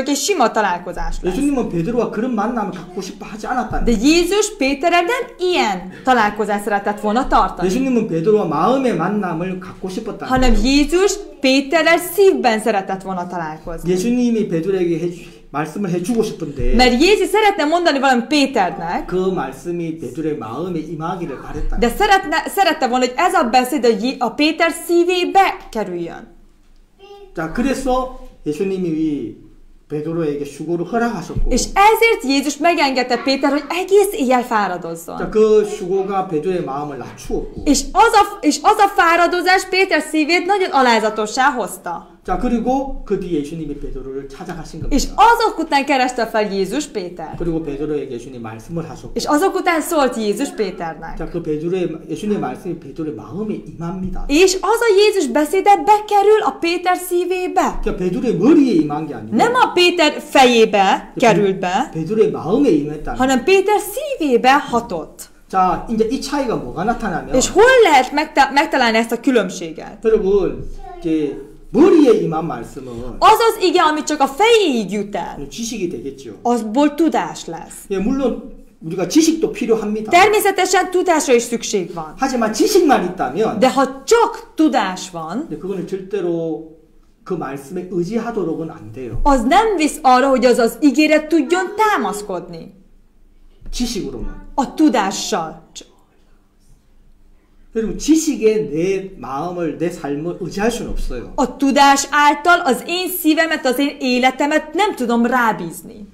egy sima találkozás lesz. 예수님은 베드로와 그런 만남을 갖고 싶어 하지 않았다는 De 거예요. Jézus Péterrel nem ilyen találkozást szeretett volna tartani, 예수님은 베드로와 마음의 만남을 갖고 싶었다는 hanem 거예요. Jézus Péterrel szívben szeretett volna találkozni. 예수님이 베드로에게 말씀을 해주고 싶은데 Mert Jézus szeretne mondani valami Péternek, 그 말씀이 베드로의 마음에 임하기를 바랬다. de szerette volna, hogy ez a beszéd a Péter szívébe kerüljön. 자, 그래서 예수님이 베드로에게 수고를 허락하셨고 És ezért Jézus megengedte Péter, hogy egész éjjel fáradozzon. 자, 그 수고가 베드로의 마음을 낮추었고 És az a fáradozás Péter szívét nagyon alázatossá hozta. 자, 그리고 그 뒤에 예수님이 베드로를 찾아가신 És 겁니다. azok után kereste fel Jézus Péter. 그리고 베드로에게 예수님 말씀을 하셨고 És azok után szólt Jézus Péternek. 자, 그 예수님의 말씀이 베드로의 마음에 임합니다. És az a Jézus beszéde bekerül a Péter szívébe. 그러니까 베드로의 머리에 임한 게 아니고 Nem a Péter fejébe került be, 베드로의 마음에 임했다는 거예요. hanem Péter szívébe hatott. 자, 이제 이 차이가 뭐가 나타나면 És hol lehet megtalálni ezt a különbséget? 여러분, 이제 머리에 임한 말씀은 Az az ige, ami csak a fejéig jut el, 지식이 되겠죠. azból tudás lesz. 예, 물론 우리가 지식도 필요합니다. Természetesen tudásra is szükség van. 하지만 지식만 있다면 De ha csak tudás van, 그거는 절대로 그 말씀에 의지하도록은 안 돼요. az nem visz arra, hogy az az ígéret tudjon támaszkodni. 지식으로는. A tudással. 여러분, 지식에 내 마음을, 내 삶을 의지할 수는 없어요. A tudás által az én szívemet, az én életemet nem tudom rábízni.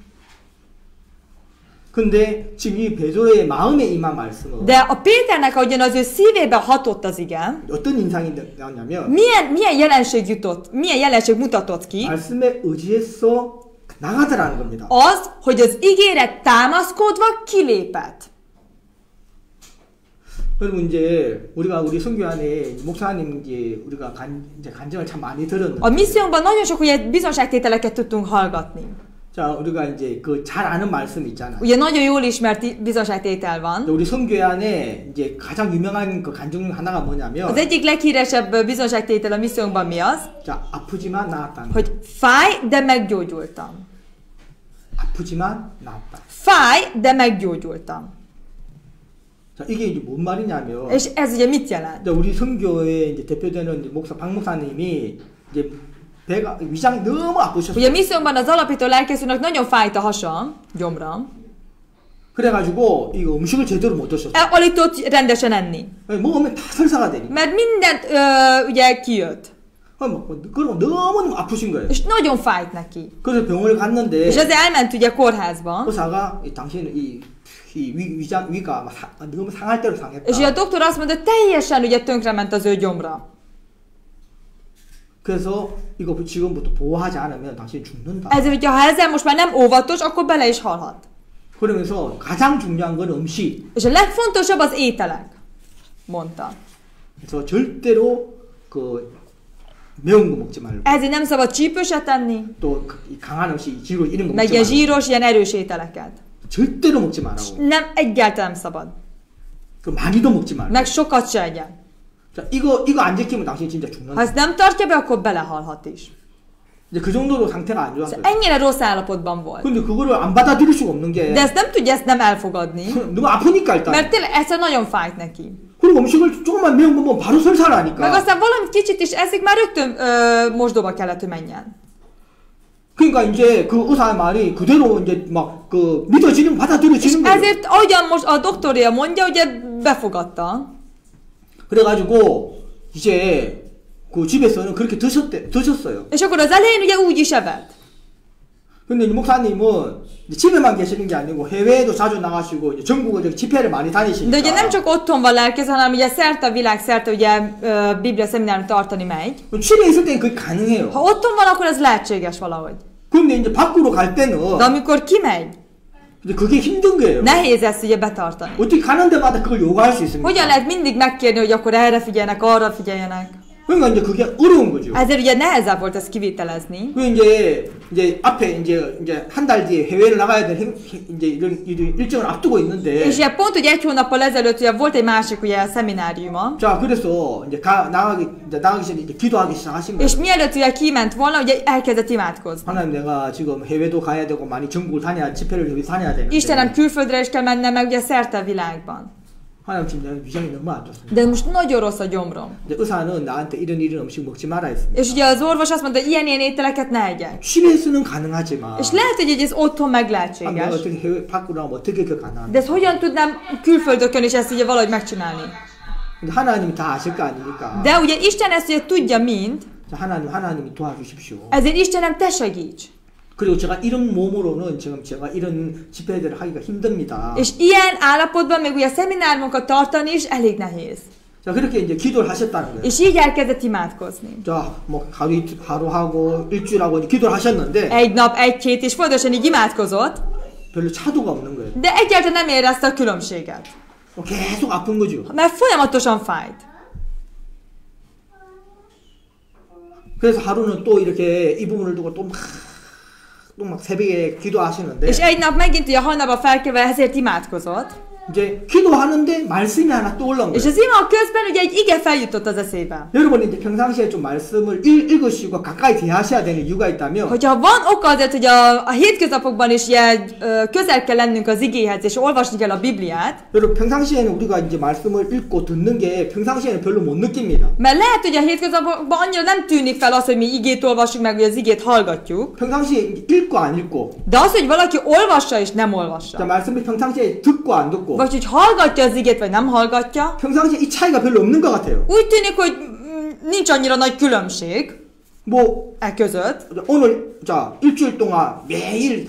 근데 지금 이 베드로의 마음에 임한 말씀은 De a Péternek, ahogyan az ő szívébe hatott az ige, 어떤 인상이 나왔냐면 milyen jelenség mutatott ki? 말씀에 의지해서 나가더라는 겁니다. Az, hogy az ígéret támaszkodva kilépett. 여러분, 이제 우리 선교 안에 목사님 이제 우리가 이제 간증을 참 많이 들었는데 A missziónkban nagyon sok ugye bizonságtételeket tudtunk hallgatni. 자, 우리가 이제 그 잘 아는 말씀 있잖아요. Ugye nagyon jól ismert bizonságtétel van. 우리 선교 안에 이제 가장 유명한 그 간증 중 하나가 뭐냐면 Az egyik leghíresebb bizonságtétel a missziónkban mi az? 자, 아프지만 나았다는 Hogy fáj, de meggyógyultam. 아프지만 나았다. Fáj, de meggyógyultam. 자, 이게 이제 뭔 말이냐면, És ez ugye mit jelent? 이제 우리 선교의 이제 대표되는 이제 목사 박 목사님이 이제 배가 위장이 너무 아프셨어요. Ugye missziónkban az alapító lelkészünknek nagyon fájt a hasa, gyomra. 그래가지고 이거 음식을 제대로 못 드셨어요. Alig tudott rendesen enni. 먹으면 다 설사가 되니까. Mert mindent ugye kijött. 그리고 너무 아프신 거예요. És nagyon fájt neki. 그래서 병원을 갔는데 És ezért elment ugye kórházba. 의사가 당신은 이 위가 너무 상할 대로 상했다. És ugye a doktor azt mondta, hogy teljesen ugye tönkrement az ő gyomra. 그래서 이거 지금부터 보호하지 않으면 당신이 죽는다. Ezért, hogyha ha ezzel most már nem óvatos, akkor bele is halhat. 그러면서 가장 중요한 건 음식. És a legfontosabb az ételek, mondta. 그래서 절대로 그 매운 거 먹지 말고. Ezért nem szabad csípőset enni, 또 강한 음식, 지루 이런 거 meg 먹지 ilyen 말고. zsíros, ilyen erős ételeket. 절대로 먹지 말라고. Nem, egyáltalán nem szabad. 그 많이도 먹지 말고. Meg sokat se egyen. 자, 이거 안 지키면 당신 진짜 Ha 죽는다. ezt nem tartja be, akkor belehalhat is. 이제 그 정도로 상태가 안 좋았어요. Ennyire rossz állapotban volt. 근데 그거를 안 받아들일 수가 없는 게 De ezt nem tudja ezt nem elfogadni, 너무 아프니까 일단. mert tényleg egyszer nagyon fájt neki. 그리고 음식을 조금만 매운 거 먹으면 바로 Meg 설사하니까. aztán valamit kicsit is eszik, már rögtön mosdóba kellett, hogy menjen. 그러니까 이제 그 의사의 말이 그대로 이제 막 그 믿어지는 És 받아들여지는 거예요. ezért, ahogyan most a doktorja mondja, ugye befogadta. 그래가지고 이제 그 집에서는 그렇게 드셨어요. És akkor az elején ugye úgy is evett. 근데 이 목사님은 이제 집에만 계시는 게 아니고 해외에도 자주 나가시고 이제 전국에 집회를 많이 De ugye 다니시니까. nem csak otthon van lelkész, hanem ugye szerte a világ szerte ugye Biblia szeminárium tartani megy. 집에 있을 때는 그게 가능해요. Ha otthon van, akkor ez lehetséges valahogy. 근데 이제 밖으로 갈 때는 De amikor kimegy, 이제 그게 힘든 거예요. nehéz ezt ugye betartani. 어떻게 가는 데마다 그걸 요구할 수 있습니까? Hogyan lehet mindig megkérni, hogy akkor erre figyeljenek, arra figyeljenek? 그러니까 이제 그게 어려운 거죠. Ezért ugye nehezebb volt ezt kivitelezni. 그 이제 앞에 이제 한 달 뒤에 해외를 나가야 될 이제 이런 일정을 앞두고 있는데. És ugye pont ugye 1 hónappal ezelőtt ugye volt egy másik ugye szemináriuma. 자, 그래서 이제 나가기 전에 이제 기도하기 시작하신 거예요. És mielőtt ugye kiment volna, ugye elkezdett imádkozni. 하나님, 내가 지금 해외도 가야 되고 많이 전국을 집회를 위해서 다녀야 되는데. Istenem, külföldre is kell mennem, meg ugye szerte a világban. 하나님, 지금 내가 위장이 너무 안 좋습니다. De most nagyon rossz a gyomrom. 이제 의사는 나한테 이런 음식 먹지 말아 했습니다. És ugye az orvos azt mondta, hogy ilyen ételeket ne egyek. 집에서는 가능하지만. És lehet, hogy ez otthon meg 내가 lehetséges. 어떻게 해외 밖으로 나가면 어떻게 그 가능한가? De ezt hogyan tudnám külföldökön is ezt ugye valahogy megcsinálni? 근데 하나님이 다 아실 거 아닙니까? De ugye Isten ezt ugye tudja mind, 자, 하나님이 도와주십시오. ezért Istenem, te segíts. 그리고 제가 이런 몸으로는 지금 제가 이런 집회들을 하기가 힘듭니다. És ilyen állapotban még ugye szemináriumokat tartani is elég nehéz. 자, 그렇게 이제 기도를 하셨다는 거예요. És így elkezdett imádkozni. 자, 뭐 하루 하고 일주일하고 이제 기도를 하셨는데 Egy nap, egy-két, és folyamatosan így imádkozott, 별로 차도가 없는 거예요. de egyáltalán nem érezte a különbséget. 계속 아픈 거죠. Mert folyamatosan fájt. 그래서 하루는 또 이렇게 이 부분을 두고 또 막 새벽에 기도하시는데 És egy nap megint ugye hajnalban felkelve ezért imádkozott. 이제 기도하는데 말씀이 하나 떠올라온 És 거예요. az ima közben ugye egy ige feljutott az eszébe. 여러분 이제 평상시에 좀 말씀을 읽으시고 가까이 대하셔야 되는 이유가 있다면 Hogyha van oka azért, hogy a hétköznapokban is ugye, közel kell lennünk az igéhez, és olvasni kell a Bibliát, 여러분 평상시에는 우리가 이제 말씀을 읽고 듣는 게 평상시에는 별로 못 느낍니다. mert lehet, hogy a hétköznapokban annyira nem tűnik fel az, hogy mi igét olvasunk, meg hogy az igét hallgatjuk, 평상시에 읽고 안 읽고 de az, hogy valaki olvassa és nem 자, olvassa, 말씀을 평상시에 듣고 안 듣고 vagy hogy hallgatja az igét, vagy nem hallgatja, 평상시에 이 차이가 별로 없는 것 같아요. úgy tűnik, hogy nincs annyira nagy különbség 뭐 e között. 오늘 자 일주일 동안 매일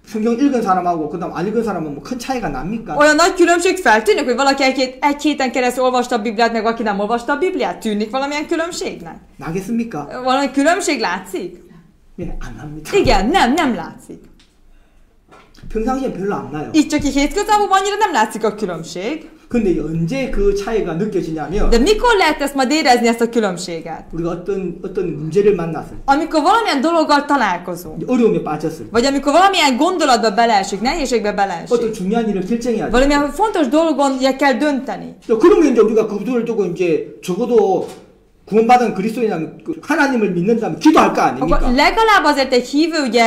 성경 읽은 사람하고 그다음 안 읽은 사람은 뭐 큰 차이가 납니까? Olyan nagy különbség feltűnik, hogy valaki egy héten keresztül olvasta a Bibliát, meg valaki nem olvasta a Bibliát? Tűnik valamilyen különbségnek? 나겠습니까? Valami különbség látszik? 예, 안 납니다. Igen, nem látszik. 평상시엔 별로 안 나요. Így csak így hétköznapokban annyira nem látszik a különbség. 근데 언제 그 차이가 느껴지냐면 De mikor lehet ezt majd érezni, ezt a különbséget? 우리가 어떤 문제를 만났을 때 Amikor valamilyen dologgal találkozunk. 어려움에 빠졌을 때 Vagy amikor valamilyen gondolatba beleesik, nehézségbe 어떤 beleesik. 중요한 일을 결정해야 돼. Valamilyen fontos dolgon ugye kell dönteni. 그러면 이제 우리가 그들을 두고 이제 적어도 구원받은 그리스도인이라면 그 하나님을 믿는다면 기도할 거 akkor 아닙니까? legalább azért egy hívő ugye,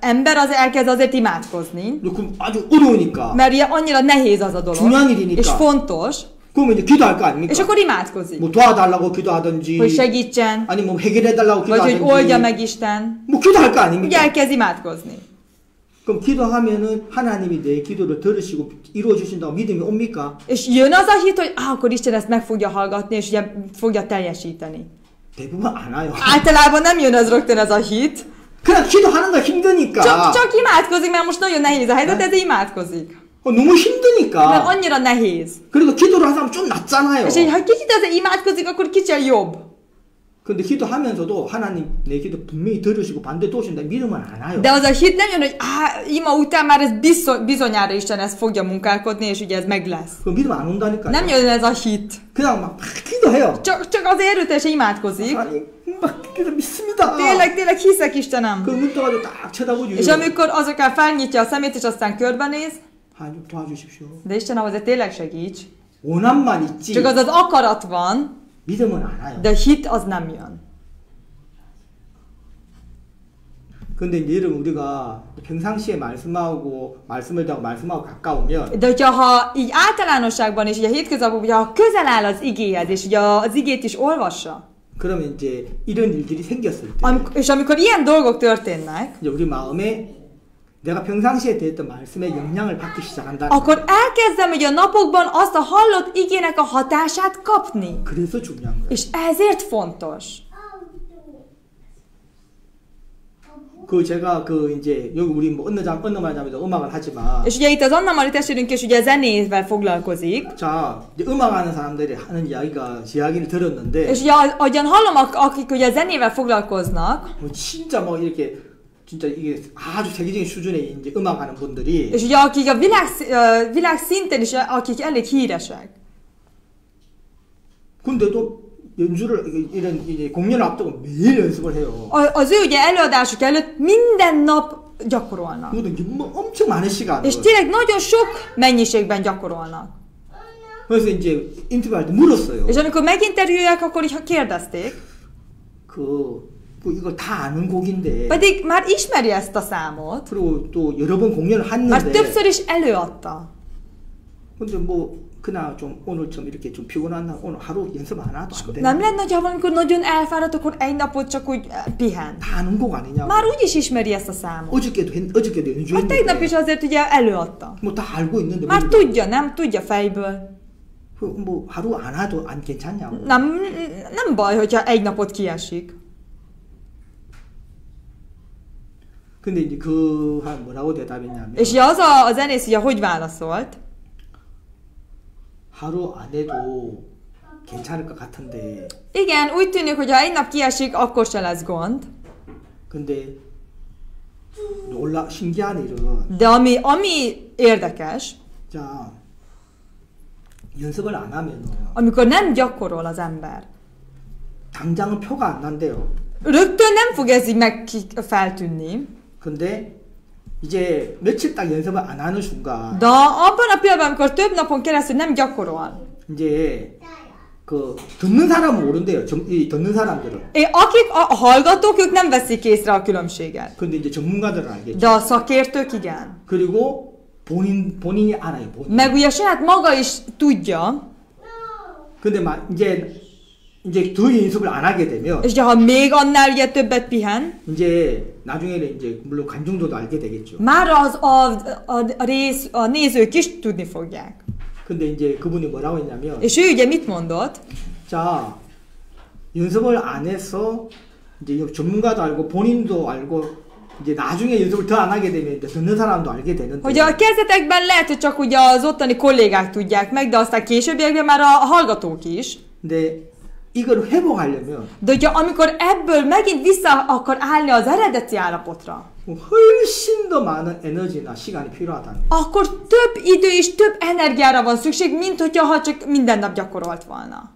ember az elkezd azért imádkozni. 그럼 아주 어려우니까 Mert ugye annyira nehéz az a dolog. 중요한 일이니까. És fontos. 그러면 이제 기도할 거 És 아닙니까? akkor imádkozik. 뭐 도와달라고 기도하든지 Hogy segítsen. 아니 뭐 해결해달라고 Vagy hogy oldja meg 기도하든지 Isten. 뭐 기도할 거 Ugye 아닙니까? elkezd imádkozni. 그럼 기도하면은 하나님이 내 기도를 들으시고 이루어 주신다고 믿음이 옵니까? És jön az a hit, hogy akkor Isten ezt meg fogja hallgatni, és ugye fogja teljesíteni. 대부분 안 와요. Általában nem jön ez rögtön ez a hit. 그냥 기도하는 거 힘드니까. Csak imádkozik, mert most nagyon nehéz a helyzet, ezért imádkozik. 너무 Mert 힘드니까. annyira nehéz. 그래도 기도를 하면 좀 낫잖아요. És így, ha kicsit azért imádkozik, akkor kicsit jobb. 근데 기도하면서도 하나님 내 기도 분명히 들으시고 반대 또 오신다 믿으면 안 와요. De az a hit nem jön, hogy ima után már ez bizonyára Isten ezt fogja munkálkodni, és ugye ez meg lesz. 그 믿으면 안 온다니까요. Nem jön ez a hit. 그냥 막 기도해요. Csak az erőteljesen imádkozik. 하나님 막 기도 믿습니다. Tényleg hiszek Istenem. 그눈 떠가지고 딱 쳐다보죠. És amikor azokán felnyitja a szemét, és aztán körbenéz, 하나님 do와주십시오. de Istenem azért tényleg segíts. 원함만 있지. Csak az akarat van, 믿으면 안 와요. de a hit az nem jön. 근데 이제 여러분 우리가 평상시에 말씀을 듣고 말씀하고 가까우면 De hogyha ha így általánosságban és ugye a hétköznapokban, ugye ha közel áll az igéhez, és ugye az igét is olvassa, 그러면 이제 이런 일들이 생겼을 때 és amikor ilyen dolgok történnek, 이제 우리 마음에 내가 평상시에 들었던 말씀의 영향을 받기 시작한다. akkor elkezdem ugye a napokban azt a hallott igének a hatását kapni. 그래서 중요한 거예요. És ezért fontos. 그 제가 그 이제 여기 우리 뭐 어느 말장에도 음악을 하지만 És ugye itt az Anna Mari testvérünk is ugye zenével foglalkozik. 자 이제 음악하는 사람들이 하는 이야기를 들었는데 És ugye ahogyan hallom, akik ugye zenével foglalkoznak, 뭐 진짜 뭐 이렇게 진짜 이게 아주 세계적인 수준의 이제 음악하는 분들이 és ugye akik a világ szinten is, akik elég híresek. 근데도 연주를 이런 이제 공연을 앞두고 매일 연습을 해요. Az ő ugye előadásuk előtt minden nap gyakorolnak. 그것도 뭐 엄청 많은 시간. És tényleg nagyon sok mennyiségben gyakorolnak. 그래서 이제 인터뷰할 때 물었어요. És amikor meginterjúják, akkor így kérdezték. 이걸 다 아는 곡인데. Pedig már ismeri ezt a számot. 그리고 또 여러 번 공연을 Már 했는데. többször is előadta. 근데 뭐 그날 좀 오늘 좀 이렇게 좀 피곤한 날 오늘 haru 연습 안 해도 안 돼. Nem lenne, hogyha valamikor nagyon elfáradt, akkor egy napot csak úgy pihen. 다 아는 곡 아니냐고. Már úgyis ismeri ezt a számot. 어저께도 Hát tegnap is 연주했는데. azért ugye előadta. 뭐다 알고 있는데. Már tudja, nem? Tudja fejből. 뭐 haru 안 해도 안 괜찮냐고. Nem baj, hogyha egy napot kiesik. 근데 이제 뭐라고 대답했냐면. És ugye az a zenész ugye hogy válaszolt? haru 안 해도 괜찮을 것 같은데. Igen, úgy tűnik, hogy ha egy nap kiesik, akkor se lesz gond. 근데 신기한 일은 De ami érdekes, 자 연습을 안 하면 amikor nem gyakorol az ember, 당장은 표가 안 난대요. rögtön nem fog ez így feltűnni. 근데 이제 며칠 딱 연습을 안 하는 순간 De abban a pillanatban, amikor több napon keresztül nem gyakorol, 이제 그 듣는 사람은 모른대요. 이 듣는 사람들은. akik a hallgatók, ők nem veszik észre a különbséget. 근데 이제 전문가들은 알겠죠. De a szakértők igen. 그리고 본인이 알아요. 본인. Meg ugye saját maga is tudja, 근데 이제 더 연습을 안 하게 되면 és ugye ha még annál ugye többet pihen, 이제 나중에는 이제 물론 관중들도 알게 되겠죠. már a nézők is tudni fogják. 근데 이제 그분이 뭐라고 했냐면 És ő ugye mit mondott? 자 연습을 안 해서 이제 전문가도 알고 본인도 알고 이제 나중에 연습을 더 안 하게 되면 이제 듣는 사람도 알게 되는데 Hogy a kezdetekben lehet, hogy csak ugye az ottani kollégák tudják meg, de aztán későbbiekben már a hallgatók is. 근데 이걸 회복하려면 De ugye amikor ebből megint vissza akar állni az eredeti állapotra, 훨씬 더 많은 에너지나 시간이 필요하다는 거예요. akkor több idő és több energiára van szükség, mint hogyha csak minden nap gyakorolt volna.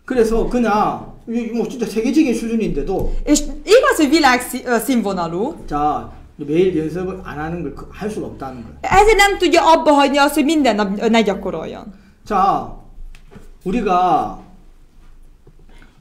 그래서 그냥 뭐 진짜 세계적인 수준인데도 És igaz, hogy világszínvonalú, 자 매일 연습을 안 하는 걸 할 수가 없다는 거예요. ezért nem tudja abba hagyni azt, hogy minden nap ne gyakoroljon. 자 우리가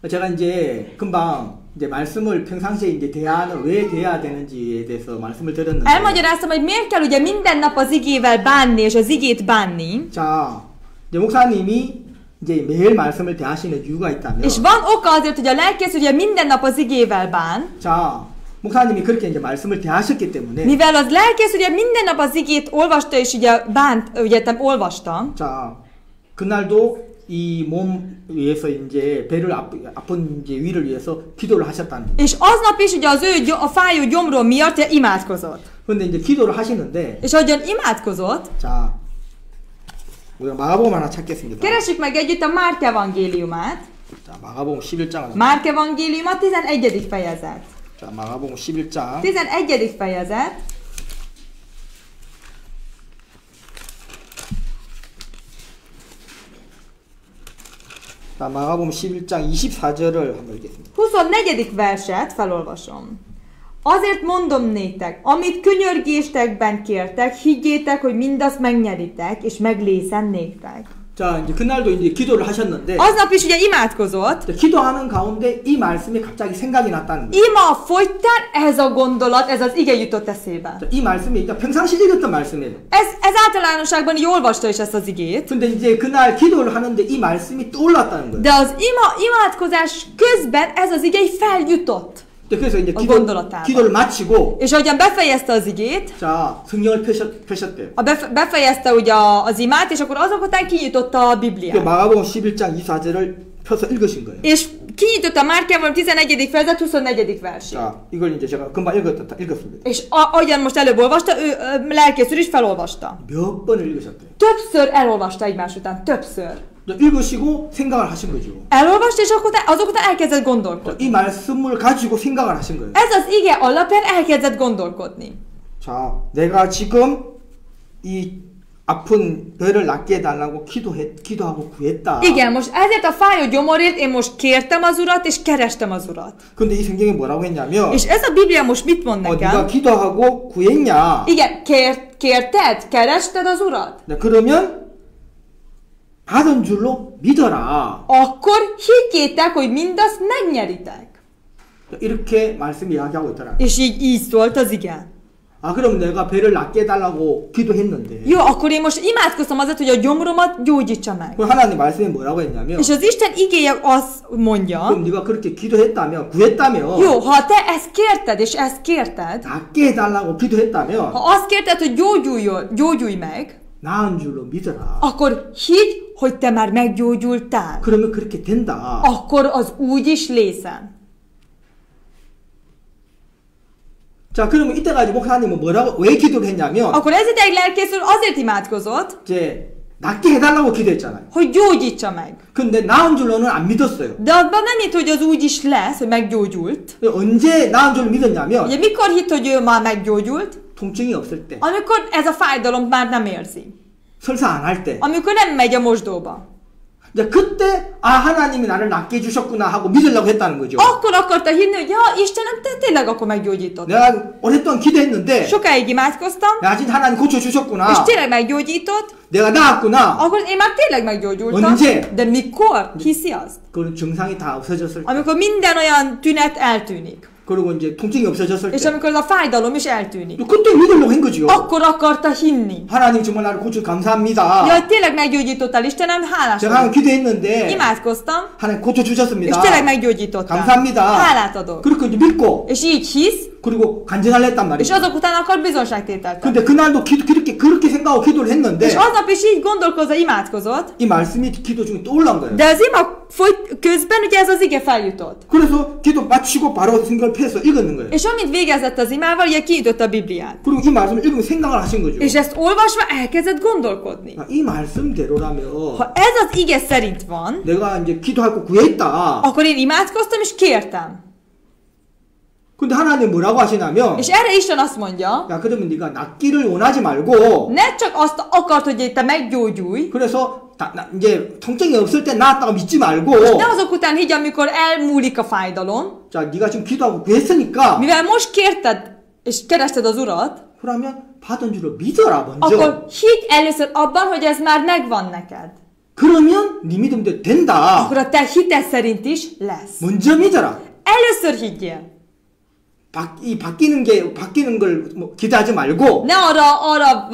제가 이제 금방 이제 말씀을 평상시에 이제 대화는 왜 돼야 되는지에 대해서 말씀을 드렸는데. Elmagyaráztam, hogy miért kell ugye minden nap az igével bánni és az igét bánni. 자, 이제 목사님이 이제 매일 말씀을 대하시는 이유가 있다면. És van oka azért, hogy a lelkész ugye minden nap az igével bán. 자, 목사님이 그렇게 이제 말씀을 대하셨기 때문에. Mivel az lelkész ugye minden nap az igét olvasta és ugye bánt, ugye olvasta. 자, 그날도 이 몸 위해서 이제 배를 아픈 이제 위를 위해서 기도를 하셨다는. És aznap is ugye az ő a fájó gyomról miatt imádkozott. 그런데 이제 기도를 하시는데. És ahogyan imádkozott. 자, 우리가 마가복음 하나 찾겠습니다. Keressük meg együtt a Márk evangéliumát. 자, 마가복음 11장. Márk evangéliuma 11. fejezet. 자, 마가복음 11장. 11. fejezet. 자, 마가복음 11장 24절을 한번 읽겠습니다. 24. verset felolvasom. Azért mondom néktek, amit könyörgéstekben kértek, higgyétek, hogy mindazt megnyeritek, és meglészen néktek. 자, 이제 그날도 이제 기도를 하셨는데. Aznap is ugye imádkozott. 기도하는 가운데 이 말씀이 갑자기 생각이 났다는 거예요. Ima folytán ez a gondolat, ez az ige jutott eszébe. 이 말씀이 일단 평상시 읽었던 말씀이에요. Ez általánosságban így olvasta is ezt az igét. 근데 이제 그날 기도를 하는데 이 말씀이 떠올랐다는 거예요. De az imádkozás közben ez az ige feljutott. 그래서 이제 gondolatában. 기도를 마치고. És ahogyan befejezte az igét. 자, 성경을 펴셨대요. Befejezte ugye az imát, és akkor azok után kinyitotta a Bibliát. 마가복음 11장 24절을 펴서 읽으신 거예요. És kinyitotta Márk 11. fejezet 24. versét. 자, 이걸 이제 제가 금방 읽었습니다. És ahogyan most előbb olvasta, ő lelkész úr is felolvasta. 몇 번을 읽으셨대요. Többször elolvasta egymás után, többször. 읽으시고 생각을 하신 거죠. Elolvasta, és azok után elkezdett gondolkodni. 이 말씀을 가지고 생각을 하신 거예요. Ez az ige alapján elkezdett gondolkodni. 자, 내가 지금 이 아픈 배를 낫게 해달라고 기도하고 구했다. Igen, most ezért a fájó gyomorért én most kértem az Urat, és kerestem az Urat. 근데 이 성경이 뭐라고 했냐면. És ez a Biblia most mit mond nekem? 네가 기도하고 구했냐? Igen, kérted, kerested az Urat? 네, 그러면 받은 줄로 믿어라. Akkor higgyétek, hogy mindazt megnyeritek. 이렇게 말씀이 이야기하고 있더라. És így szólt az ige. 아, 그럼 내가 배를 낫게 해달라고 기도했는데. Jó, akkor én most imádkoztam azért, hogy a gyomromat gyógyítsa meg. 그럼 하나님 말씀이 뭐라고 했냐면. És az Isten igéje azt mondja. 그럼 네가 그렇게 기도했다면, 구했다면. Jó, ha te ezt kérted, és ezt kérted. 낫게 해달라고 기도했다면. Ha azt kérted, hogy gyógyulj meg. 나은 줄로 믿어라. Akkor higgy, hogy te már meggyógyultál. 그러면 그렇게 된다. Akkor az úgy is lészen. 자, 그러면 이때까지 목사님은 왜 기도를 했냐면. Akkor ez ideig lelkész úr azért imádkozott. 이제 낫게 해달라고 기도했잖아요. Hogy gyógyítsa meg. 근데 나은 줄로는 안 믿었어요. De abban nem hitt, hogy az úgy is lesz, hogy meggyógyult. 언제 나은 줄로 믿었냐면. Ugye mikor hitt, hogy ő már meggyógyult? 통증이 없을 때. Amikor ez a fájdalom már nem érzi. 설사 안 할 때. Amikor nem megy a mosdóba. 이제 그때 아 하나님이 나를 낫게 해주셨구나 하고 믿으려고 했다는 거죠. Akkor akarta hinni, hogy ja, Istenem, te tényleg akkor meggyógyított. 내가 오랫동안 기도했는데. Sokáig imádkoztam. 야, 진짜 하나님 고쳐주셨구나. És tényleg meggyógyított. 내가 나았구나. Akkor én már tényleg meggyógyultam. 언제? De mikor? Hiszi azt? 그런 증상이 다 없어졌을 때. Amikor minden olyan tünet eltűnik. 그리고 이제 통증이 없어졌을 때. És amikor a fájdalom is eltűnik. 그때 믿으려고 한 거죠. Akkor akarta hinni. 하나님 정말 나를 고쳐 감사합니다. Ja, tényleg meggyógyítottál, Istenem, hálás 제가 vagyok. 기도했는데. Imádkoztam. 하나님 고쳐주셨습니다. És tényleg meggyógyítottál. 감사합니다. Hálát adok. 그렇게 이제 믿고. És így hisz. 그리고 간증하려 했단 말이에요. És azok után akar bizonságtételt. 근데 그날도 그렇게 생각하고 기도를 했는데. És aznap is így gondolkozva imádkozott. 이 말씀이 기도 중에 떠올란 거예요. De az ima közben ugye ez az ige feljutott. 그래서 기도 마치고 바로 성경을 펴서 읽었는 거예요. És amint végezett az imával, ugye kinyitotta a Bibliát. 그리고 이 말씀을 읽으면 생각을 하신 거죠. És ezt olvasva elkezdett gondolkodni. 이 말씀대로라면. Ha ez az ige szerint van, 내가 이제 기도하고 구했다. akkor én imádkoztam és kértem. 근데 하나님 뭐라고 하시냐면. És erre Isten azt mondja. 야, 그러면 네가 낫기를 원하지 말고. Ne csak azt akart, hogy te meggyógyulj. 그래서 이제 통증이 없을 때 나았다고 믿지 말고. Ne azok után higgy, amikor elmúlik a fájdalom. 자, 네가 지금 기도하고 구했으니까. Mivel most kérted és kerested az Urat. 그러면 받은 줄로 믿어라 먼저. Akkor higgy először abban, hogy ez már megvan neked. 그러면 네 믿음대로 된다. akkor a te hited szerint is lesz. 먼저 믿어라. Először higgyél. 바뀌는 걸 뭐 기대하지 말고. Ne arra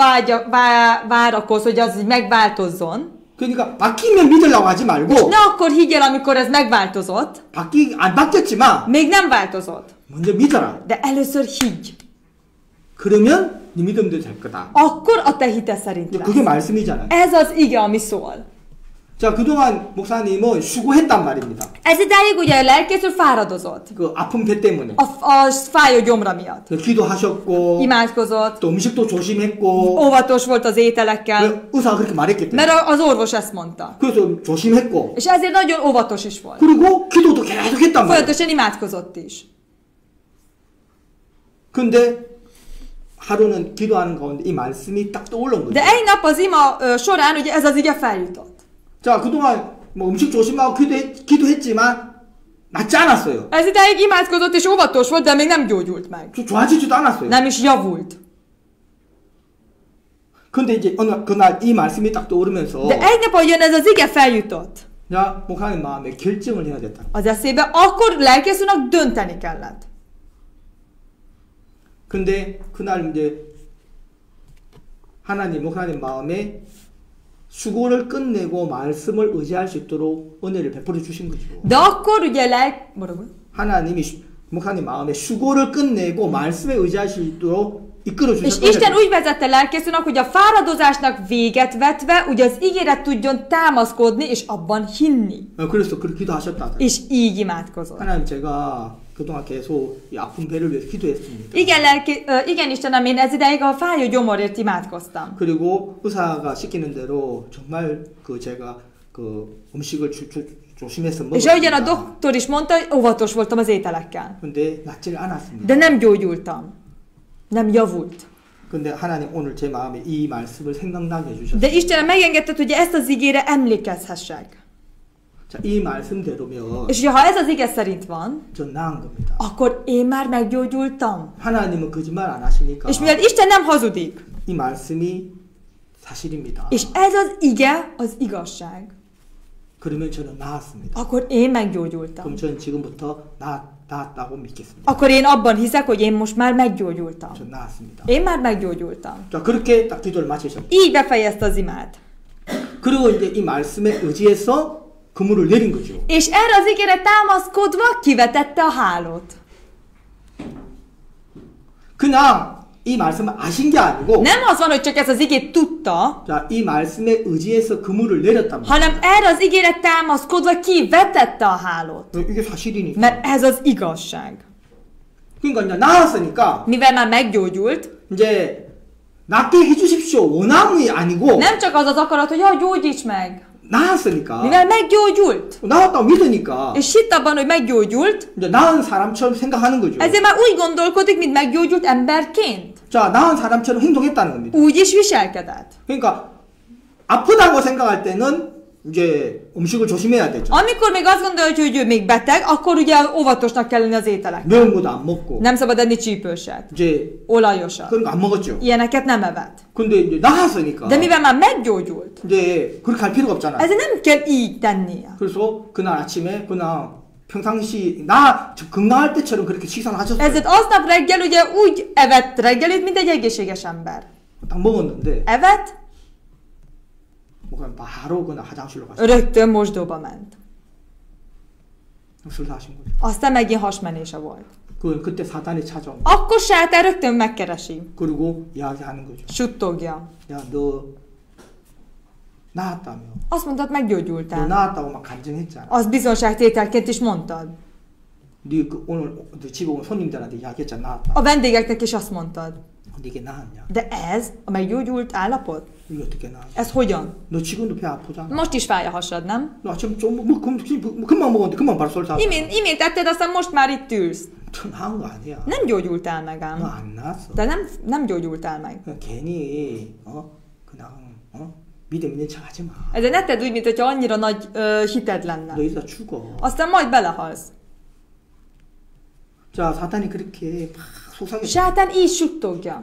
várakozz, hogy az így megváltozzon. 그러니까 바뀌면 믿으려고 하지 말고. Ne akkor higgyél, amikor ez megváltozott. 안 바뀌었지만 Még nem változott. 먼저 믿어라. De először higgy. 그러면 네 믿음대로 될 거다. Akkor a te hited szerint lesz. 그게 말씀이잖아요. Ez az ige, ami szól. 자, 그동안 목사님은 수고했단 말입니다. Ez idáig ugye a lelkész úr fáradozott. 그 아픈 배 때문에. A fájó gyomra miatt. 기도하셨고 Imádkozott. 또 음식도 조심했고 Óvatos volt az ételekkel. 의사가 그렇게 말했기 때문에. Mert az orvos ezt mondta. 그래서 조심했고 És ezért nagyon óvatos is volt. 그리고 기도도 계속 했단 말이에요. Folyamatosan imádkozott is. 근데 하루는 기도하는 가운데 이 말씀이 딱 떠올른 거죠. De egy nap az ima során ugye ez az ige feljutott. 자, 그동안 뭐 음식 조심하고 기도했지만 낫지 않았어요. Ez ideig imádkozott és óvatos volt, de még nem gyógyult meg. 좋아지지도 않았어요. Nem is javult. 근데 이제 어느 그날 이 말씀이 딱 떠오르면서 De egy nap, ahogyan ez az ige feljutott 야, 목사님 마음에 결정을 해야 됐다. az eszébe, akkor lelkész úrnak dönteni kellett. 근데 그날 이제 목사님 마음에 수고를 끝내고 말씀을 의지할 수 있도록 은혜를 베풀어 주신 거죠. De akkor ugye 뭐라고요? 하나님이 목사님 마음에 수고를 끝내고 말씀에 의지할 수 있도록 이끌어 És 주셨어요. Isten úgy vezette lelkész úrnak, hogy a fáradozásnak véget vetve, ugye az ígéret tudjon támaszkodni és abban hinni. 그래서 그렇게 기도하셨다. És így imádkozott. 하나님 제가 그동안 계속 이 아픈 배를 위해서 기도했습니다. Igen Istenem, én ez ideig a fájó gyomorért imádkoztam. 그리고 의사가 시키는 대로 정말 제가 음식을 조심해서 És ahogyan a 먹었습니다. doktor is mondta, óvatos voltam az ételekkel. 근데 낫지를 않았습니다. De nem gyógyultam. Nem javult. 근데 하나님 오늘 제 마음에 이 말씀을 생각나게 해주셨어요. De Istenem megengedted, hogy ezt az igére emlékezhessek. 자, 이 말씀대로면 És ha ez az ige szerint van, 전 나은 겁니다. akkor én már meggyógyultam. 하나님은 거짓말 안 하시니까 És mivel Isten nem hazudik, 이 말씀이 사실입니다. és ez az ige az igazság, 그러면 저는 나았습니다. akkor én meggyógyultam. 그럼 저는 지금부터 나았다고 믿겠습니다. Akkor én abban hiszek, hogy én most már meggyógyultam. 전 나았습니다. Én már meggyógyultam. 자, 그렇게 딱 기도를 마치셨고 Így befejezte az imát. 그리고 이제 이 말씀에 의지해서 그물을 내린 거죠. És erre az ígére támaszkodva kivetette a hálót. 그냥 이 말씀을 아신 게 아니고 Nem az van, hogy csak ezt az igét tudta, 자, 이 말씀에 의지해서 그물을 내렸단 말이에요. hanem erre az ígére támaszkodva kivetette a hálót. 이게 사실이니까. Mert ez az igazság. 그러니까 이제 나았으니까 Mivel már meggyógyult, 이제 낫게 해주십시오 원함이 아니고 nem csak az az akarat, hogy jaj, gyógyíts meg. 나았으니까 Mivel meggyógyult, 나았다고 믿으니까 és hitt abban, hogy meggyógyult, 이제 나은 사람처럼 생각하는 거죠. ezért már úgy gondolkodik, mint meggyógyult emberként. 자, 나은 사람처럼 행동했다는 겁니다. Úgy is viselkedett. 그러니까 아프다고 생각할 때는 이제 음식을 조심해야 되죠. Amikor még azt gondolja, hogy ő még beteg, akkor ugye óvatosnak kell lenni az ételek. 매운 것도 안 먹고 Nem szabad enni csípőset, 이제 olajosat. 그런 거 안 먹었죠. Ilyeneket nem evett. 근데 이제 나았으니까 De mivel már meggyógyult, 이제 그렇게 할 필요가 없잖아요. ezért nem kell így tennie. 그래서 그날 아침에 그냥 평상시 건강할 때처럼 그렇게 식사를 하셨어요. Ezért aznap reggel ugye úgy evett reggelit, mint egy egészséges ember. 딱 먹었는데 Evett, 그냥 바로 그냥 화장실로 갔어요. rögtön mosdóba ment. 술 사신 거죠. Aztán megint hasmenése volt. 그때 사단이 찾아온 거예요. Akkor sátán rögtön megkeresi. 그리고 이야기하는 거죠. Suttogja. 야, 너 나았다며. Azt mondtad, 너 meggyógyultál. 나았다고 막 간증했잖아. Azt bizonságtételként is mondtad. 네 오늘 너 집에 온 손님들한테 이야기했잖아. 나았다. A vendégeknek is azt mondtad. 근데 이게 나았냐? De ez a meggyógyult állapot? 이게 어떻게 나았냐? Ez hogyan? 너 지금도 배 아프잖아. Most is fáj a hasad, nem? 너 아침 금방 먹었는데 금방 바로 쏠 사. Imént etted, aztán most már itt ülsz. 더 나은 거 아니야. Nem gyógyultál meg ám. 너 안 나았어. De nem gyógyultál meg. 그냥 괜히 그냥 믿음 있는 척 하지 마. Ezért ne tedd úgy, mintha annyira nagy hited lenne. 너 이러다 죽어. Aztán majd belehalsz. 자, 사탄이 그렇게 막 속상해. Sátán így suttogja.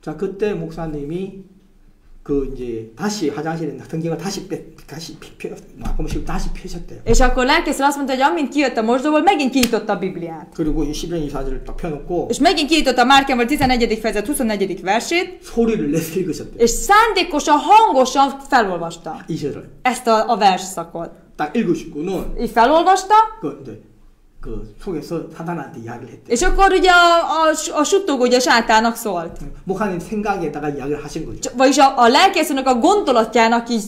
자, 그때 목사님이 그 이제 다시 화장실에 성경을 다시 다시 펴셨대요. És akkor lelkész azt mondta, hogy amint kijött a mosdóból, megint kinyitotta a Bibliát. 그리고 이 시편 24절을 딱 펴놓고 És megint kinyitotta a Márkával 11. fejezet 24. versét, 소리를 내서 읽으셨대요. és szándékosan, hangosan felolvasta 이 절을 ezt a versszakot. 딱 읽으시고는 Így felolvasta, 그 속에서 사단한테 이야기를 했대요. és akkor ugye a suttogó ugye sátának szólt. 목사님 생각에다가 이야기를 하신 거죠. Vagyis a lelkészünknek a gondolatjának így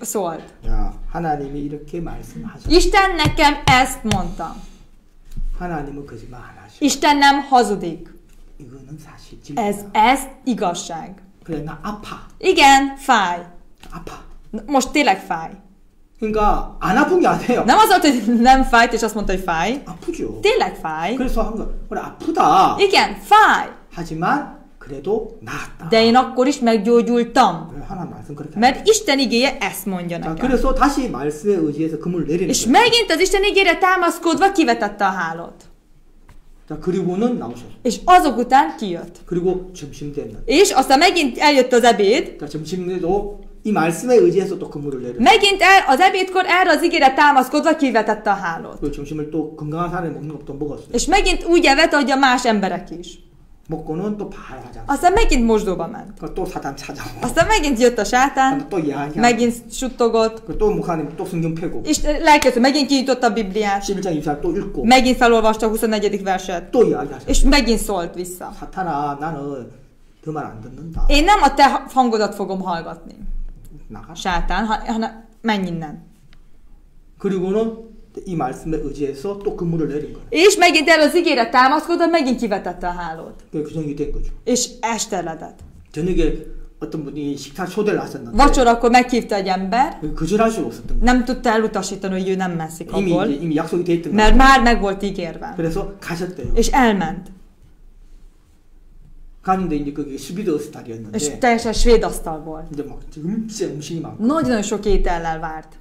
szólt. 야, 하나님이 이렇게 말씀하셨어요. Isten nekem ezt mondta. 하나님은 거짓말 안 하셔. Isten nem hazudik. 이거는 사실 진리야. Ez igazság. 그래, 나 아파. Igen, fáj. 아파. Most tényleg fáj. 그러니까 안 아픈 게 아니에요. Nem az volt, hogy nem fájt, és azt mondta, hogy fáj. 아프죠. Tényleg fáj. 그래서 한 거, 그래 아프다. Igen, fáj. 하지만 그래도 나았다. De én akkor is meggyógyultam. 하나님 말씀 그렇게. Mert Isten igéje ezt mondja 자, nekem. 그래서 다시 말씀에 의지해서 그물 내리는 És 거예요. megint az Isten igére támaszkodva kivetette a hálót. 자, 그리고는 나오셨어요. És azok után kijött. 그리고 점심 됐는. És aztán megint eljött az ebéd. 자, 점심에도 이 말씀에 의지해서 또 그물을 내리는. Megint az ebédkor erre az igére támaszkodva kivetette a hálót. 그 점심을 또 건강한 사람이 먹는 것도 먹었어요. És megint úgy evett, ahogy a más emberek is. 먹고는 또 봐야 하지 않습니까? Aztán megint mosdóba ment. 또 사단 찾아오고. Aztán megint jött a sátán, 또 이야기하고. megint suttogott, 또 목사님 또 성경 펴고. és lelkészül megint kinyitotta a Bibliát, 11장 24절 또 읽고. megint felolvasta a 24. verset, 또 이야기하셨어요. és megint szólt vissza. 사탄아, 나는 그 말 안 듣는다. Én nem a te hangodat fogom hallgatni, 나가. sátán, hanem menj innen. 그리고는 이 말씀에 의지해서 또 그물을 내린 거예요. És megint erre az ígére támaszkodva, megint kivetette a hálót. 그 규정이 된 거죠. És esteledett. 저녁에 어떤 분이 식사 초대를 하셨는데 Vacsorakor meghívta egy ember, 거절할 수가 없었던 거예요. nem tudta elutasítani, hogy ő nem messzik abból, 이미 약속이 돼 있던 mert 거예요. már meg volt ígérve. 그래서 가셨대요. És elment. 가는데 이제 그게 스비드 És 어스탈이었는데 teljesen svéd asztal volt. 이제 막 진짜 음식이 많고. Nagyon sok étellel várt.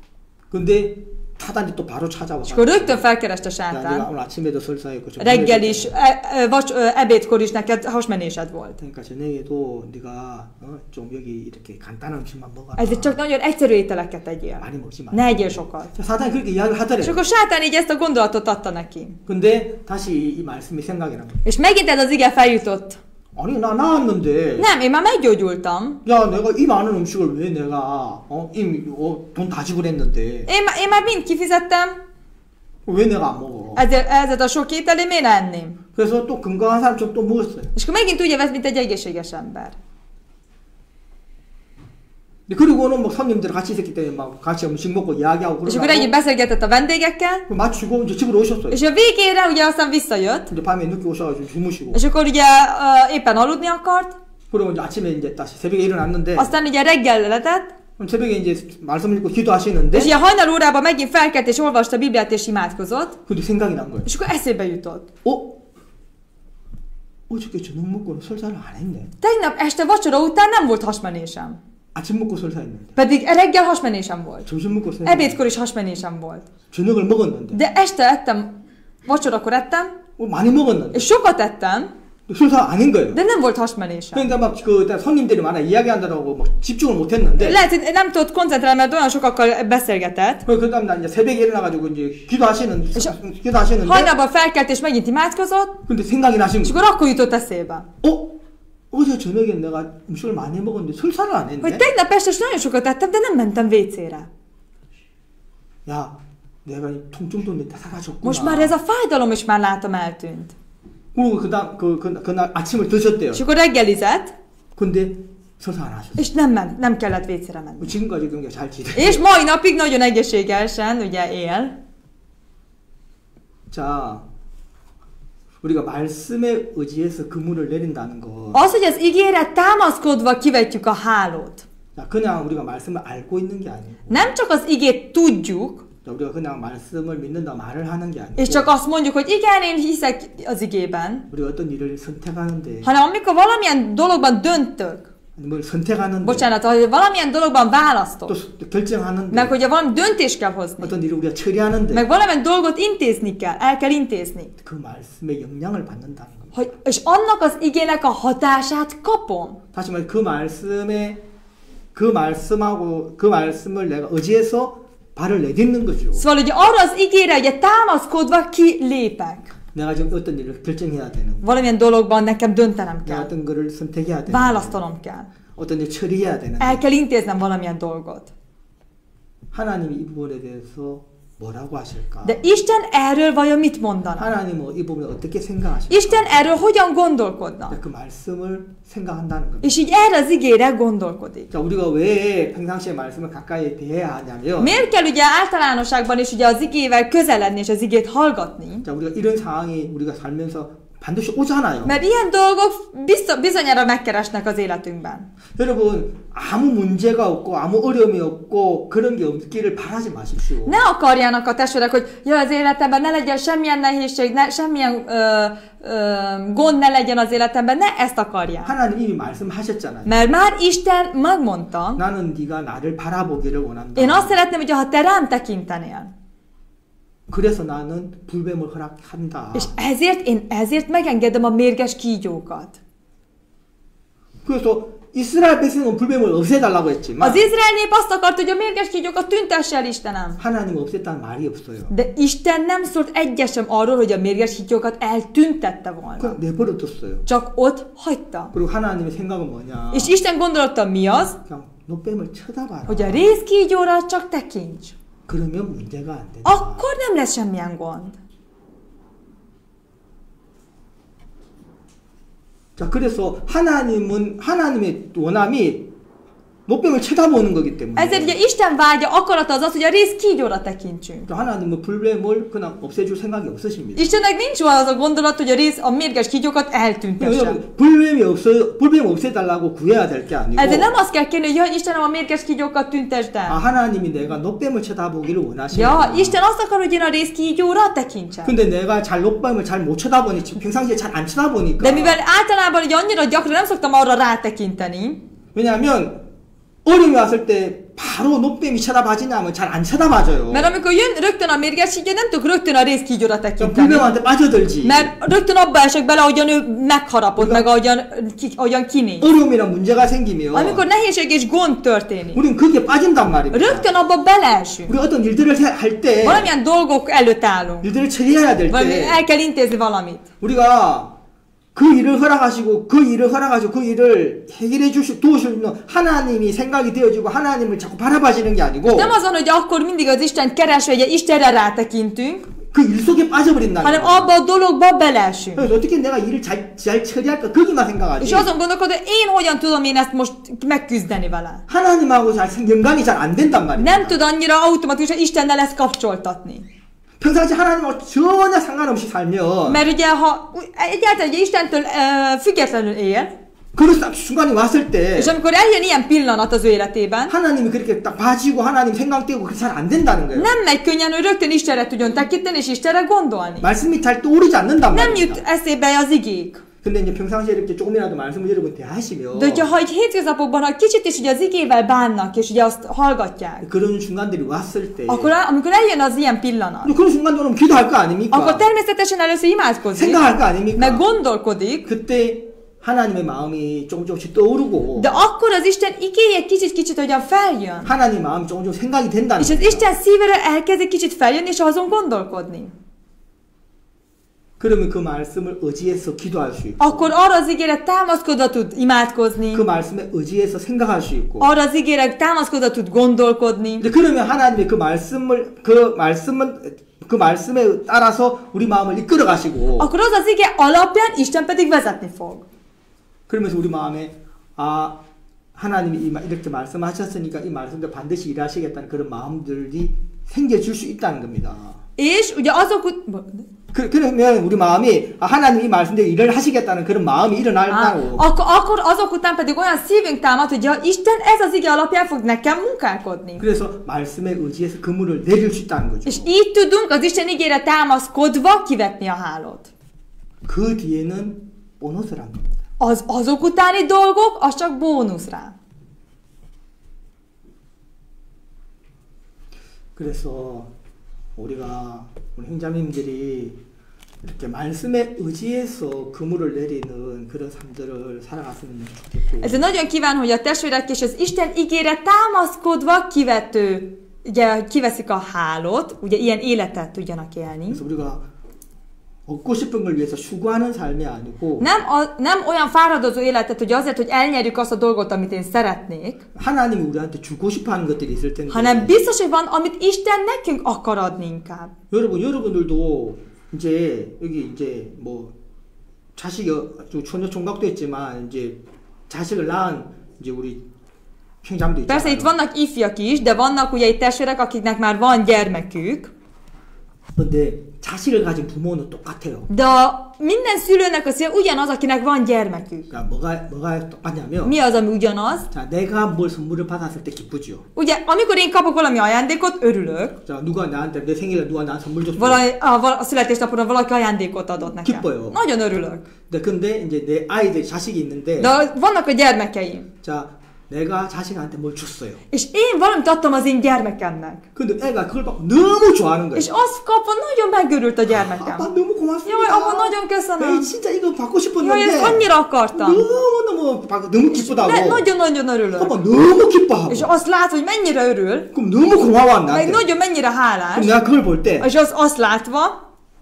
근데 사단이 또 바로 찾아와. És akkor rögtön felkereste 야, 내가 sátán. 오늘 아침에도 설사했고 Reggel is, ebédkor is neked hasmenésed volt. 그러니까 저녁에도 네가 좀 여기 이렇게 간단한 음식만 먹어라. Ezért csak nagyon egyszerű ételeket tegyél. 많이 먹지 마. Ne egyél sokat. 사단이 그렇게 이야기를 És 하더래요. akkor sátán így ezt a gondolatot adta neki. 근데 다시 이 말씀이 생각이 난 거예요. És megint ez az ige feljutott. 아니 나 나왔는데 Nem, én már meggyógyultam. 야 내가 이 많은 음식을 왜 내가 이미 돈 다 지불했는데 Én már mind kifizettem, 왜 내가 안 먹어? ezért a sok ételé miért ne enném? 그래서 또 건강한 사람 좀 또 먹었어요. És akkor megint úgy evett, mint egy egészséges ember. 그리고는 뭐 손님들 같이 있었기 때문에 막 같이 음식 먹고 이야기하고 És akkor együtt 그러고 beszélgetett a vendégekkel, 마치고 이제 집으로 오셨어요. és a végére ugye aztán visszajött, 이제 밤에 늦게 오셔가지고 주무시고 és akkor ugye éppen aludni akart, 그리고 이제 아침에 이제 다시 새벽에 일어났는데 aztán ugye reggel letett, 그럼 새벽에 이제 말씀 읽고 기도하시는데 és ugye hajnal órában megint felkelt és olvasta a Bibliát és imádkozott, 근데 생각이 난 거예요. és akkor eszébe jutott. 어저께 저녁 먹고는 설사를 안 했네. Tegnap este vacsora után nem volt hasmenésem, 아침 먹고 설사했는데 pedig reggel hasmenésem volt. 점심 먹고 설사. Ebédkor is hasmenésem volt. 저녁을 먹었는데 De este ettem, vacsorakor ettem, 많이 먹었는데 és sokat ettem, 설사 아닌 거예요. de nem volt hasmenésem. 그러니까 막 그 손님들이 많아 이야기한다고 막 집중을 못했는데. Lehet, hogy nem tudott koncentrálni, mert olyan sokakkal beszélgetett. 그다음 날 이제 새벽에 일어나가지고 이제 기도하시는데. Hajnalban felkelt és megint imádkozott, 근데 생각이 나신 és 거예요. akkor akkor jutott eszébe. 어제 저녁에 내가 음식을 많이 먹었는데 설사를 안 Hogy 했네. tegnap este is nagyon sokat ettem, de nem mentem WC-re. 야, 내가 이 통증도 다 사라졌구나. Most már ez a fájdalom is már látom eltűnt. 그리고 그날 아침을 드셨대요. És akkor reggelizett, 근데 설사 안 하셨어요. és nem kellett WC-re menni. 지금까지 그게 잘 지내. És mai napig nagyon egészségesen ugye él. 자, 우리가 말씀에 의지해서 그물을 내린다는 거. Az, hogy az ígéret támaszkodva kivetjük a hálót. 자, 그냥 우리가 말씀을 알고 있는 게 아니고. Nem csak az igét tudjuk, 자, 우리가 그냥 말씀을 믿는다 말을 하는 게 아니고. és csak azt mondjuk, hogy igen, én hiszek az igében, 우리가 어떤 일을 선택하는데 hanem amikor valamilyen dologban döntök, 뭘 선택하는데 bocsánat, hogy valamilyen dologban választok, 또 결정하는데 meg hogyha valami döntést kell hozni, 어떤 일을 우리가 처리하는데 meg valamilyen dolgot intézni kell, el kell intézni, 그 말씀의 영향을 받는다는 겁니다. és annak az igének a hatását kapom. 다시 말해 그 말씀을 내가 의지해서 발을 내딛는 거죠. Szóval ugye arra az igére, ugye támaszkodva kilépek. 내가 지금 어떤 일을 결정해야 되는, Valamilyen dologban nekem döntenem 내가 kell. 어떤 거를 선택해야 되는, Választanom kell. 어떤 일을 처리해야 되는. El kell intéznem valamilyen dolgot. 하나님이 이 부분에 대해서 뭐라고 하실까? De Isten erről vajon mit mondana? 하나님은 이 부분에 어떻게 생각하실까? Isten erről hogyan gondolkodna? 그 말씀을 생각한다는 겁니다. És így erre az igére gondolkodik. 자, 우리가 왜 평상시에 말씀을 가까이 대해야 하냐면, Miért kell ugye általánosságban is ugye az igével közeledni és az igét hallgatni? 자, 우리가 이런 상황이 우리가 살면서 반드시 오잖아요. Mert ilyen dolgok bizonyára megkeresnek az életünkben. 여러분, 아무 문제가 없고 아무 어려움이 없고 그런 게 없기를 바라지 마십시오. Ne akarjanak a testvérek, hogy ja, az életemben ne legyen semmilyen nehézség, semmilyen gond ne legyen az életemben, ne ezt akarják. 하나님 이미 말씀하셨잖아요. Mert már Isten megmondta, 나는 네가 나를 바라보기를 원한다. én azt szeretném, hogyha ha te rám tekintenél. 그래서 나는 불뱀을 허락한다. És ezért megengedem a mérges kígyókat. 그래서 이스라엘 백성은 불뱀을 없애달라고 했지만 Az izrael nép azt akart, hogy a mérges kígyókat tüntesse el Istenem. 하나님 없앴다는 말이 없어요. De Isten nem szólt egyet sem arról, hogy a mérges kígyókat eltüntette volna. 그냥 내버려뒀어요. Csak ott hagyta. 그리고 하나님의 생각은 뭐냐? És Isten gondolata mi az? 그냥 노뱀을 쳐다봐라. Hogy a rézkígyóra csak tekints. 그러면 문제가 안 된다. Akkor nem lesz semmilyen gond. 자, 그래서 하나님의 원함이 노뱀을 쳐다보는 거기 때문에. Ezért ugye Isten vágya, akarata az az, hogy a rézkígyóra tekintsünk. 하나님은 불뱀을 그냥 없애줄 생각이 없으십니다. Istennek nincs az a gondolat, hogy a mérges kígyókat eltüntesse. 불뱀 없애달라고 구해야 될 게 아니고. Ezért nem azt kell kérni, hogy ja, Istenem, a mérges kígyókat tüntesd el. 하나님이 내가 노뱀을 쳐다보기를 원하시는. Ja, Isten azt akar, hogy én a rézkígyóra tekintsek. 근데 내가 노뱀을 잘 못 쳐다보니 평상시에 잘 안 쳐다보니까. De mivel általában hogy annyira gyakran nem szoktam arra rátekinteni. 왜냐하면 어려움이 왔을 때 바로 노뱀이 쳐다봐지냐 하면 잘 안 쳐다봐져요. Mert amikor jön rögtön a mérges kígyó, nem tudok rögtön a rézkígyóra tekinteni. 불뱀한테 빠져들지. Mert rögtön abba esek bele, ahogyan ő megharapott, meg ahogyan kinéz. 어려움이랑 문제가 생기면 Amikor nehézség és gond történik, 우린 거기에 빠진단 말입니다. rögtön abba beleesünk. 우리 어떤 일들을 할 때 Valamilyen dolgok előtt állunk. 일들을 처리해야 될 때 El kell intézni valamit. 우리가 그 일을 허락하시고 그 일을 해결해 도와주시는 하나님이 생각이 되어지고 하나님을 자꾸 바라봐지는 게 아니고 Nem azon, hogy akkor mindig az Isten keresve, hogy Istenre rátekintünk, 그 일 속에 빠져버린다는 hanem 거예요. abba a dologba beleesünk. 그래서 어떻게 내가 일을 잘 처리할까 거기만 생각하지. És azon gondolkodom, hogy én hogyan tudom én ezt most megküzdeni vele. 하나님하고 연관이 잘 안 된단 말이에요. Nem tud annyira automatikusan Istennel ezt kapcsoltatni. 평상시 하나님하고 전혀 상관없이 살면 Mert ugye, ha egyáltalán ugye Istentől függetlenül él, 그런 순간이 왔을 때 és amikor eljön ilyen pillanat az ő életében, 하나님이 그렇게 딱 봐지고 하나님 생각되고 그렇게 잘 안 된다는 거예요. nem megy könnyen, hogy rögtön Istenre tudjon tekinteni és Istenre gondolni. 말씀이 잘 떠오르지 않는단 Nem 말이에요. jut eszébe az igék. 근데 이제 평상시에 이렇게 조금이라도 말씀을 여러분 대하시면 De hogyha egy hétköznapokban, ha kicsit is ugye az igével bánnak, és ugye azt hallgatják, 그런 순간들이 왔을 때 akkor amikor eljön az ilyen pillanat, 그런 순간들은 기도할 거 아닙니까? akkor természetesen először imádkozik, 생각할 거 아닙니까? meg gondolkodik, 그때 하나님의 마음이 조금씩 떠오르고 de akkor az Isten igéje kicsit hogyan feljön. 하나님 마음이 조금 생각이 된다는 És az 거예요. Isten szívére elkezdi kicsit feljönni, és azon gondolkodni. 그러면 그 말씀을 의지해서 기도할 수 있고 Akkor arra az ígére támaszkodva tud imádkozni, 그 말씀에 의지해서 생각할 수 있고 arra az ígére támaszkodva tud gondolkodni. 이제 그러면 하나님의 그 말씀에 따라서 우리 마음을 이끌어 가시고 Akkor az az ige alapján Isten pedig vezetni fog. 그러면서 우리 마음에 하나님이 이렇게 말씀하셨으니까 이 말씀도 반드시 일하시겠다는 그런 마음들이 생겨질 수 있다는 겁니다. És ugye azok 그러면 우리 마음이 하나님 이 말씀대로 일을 하시겠다는 그런 마음이 일어나고 akkor azok után pedig olyan szívünk támad, hogy ja, Isten ez az ige alapján fog nekem munkálkodni. 그래서 말씀에 의지해서 그물을 내릴 수 있다는 거죠. És így tudunk az Isten igére támaszkodva kivetni a hálót. 그 뒤에는 보너스란 겁니다. azok utáni dolgok, az csak bónusz rá. 그래서 우리가 우리 행자님들이 이렇게 말씀에 의지해서 그물을 내리는 그런 삶들을 살아갔으면 좋겠고. Ezért nagyon kívánom, hogy a testvérek és az Isten ígére támaszkodva ugye kiveszik a hálót, ugye ilyen életet tudjanak élni. 그래서 우리가 얻고 싶은 걸 위해서 수고하는 삶이 아니고 Nem olyan fáradozó életet, hogy azért, hogy elnyerjük azt a dolgot, amit én szeretnék, 하나님이 우리한테 주고 싶어하는 것들이 있을 텐데. hanem biztos, hogy van, amit Isten nekünk akar adni inkább. 여러분들도 이제 여기 이제 뭐 자식이 처녀 총각도 있지만 이제 자식을 낳은 이제 우리 형제자매도 Persze itt vannak ifjak is, de vannak ugye itt testvérek, akiknek már van gyermekük. 근데 자식을 가진 부모는 똑같아요. De minden szülőnek a szíve ugyanaz, akinek van gyermekük. 그러니까 뭐가 똑같냐면 Mi az, ami ugyanaz? 자, 내가 뭘 선물을 받았을 때 기쁘지요. Ugye, amikor én kapok valami ajándékot, örülök. 자, 누가 나한테 내 생일에 누가 나한테 선물 줬어. A születésnapon valaki ajándékot adott nekem. 기뻐요. Nagyon örülök. 근데 이제 내 아이들 자식이 있는데 De vannak a gyermekeim. 자, 내가 자식한테 뭘 줬어요. És én valamit adtam az én gyermekemnek. 근데 애가 그걸 받고 너무 좋아하는 거예요. És azt kapva nagyon megörült a gyermekem. 아빠 너무 고맙습니다. Jaj, apa, nagyon köszönöm. 에이, 진짜 이거 받고 싶었는데 Jaj, ezt annyira akartam. 너무 기쁘다고. Nagyon-nagyon örülök. 아빠 너무 기뻐하고. És azt lát, hogy mennyire örül, 그럼 너무 고마워 meg 나한테. nagyon mennyire 그럼 hálás. 내가 그걸 볼 때 És azt látva,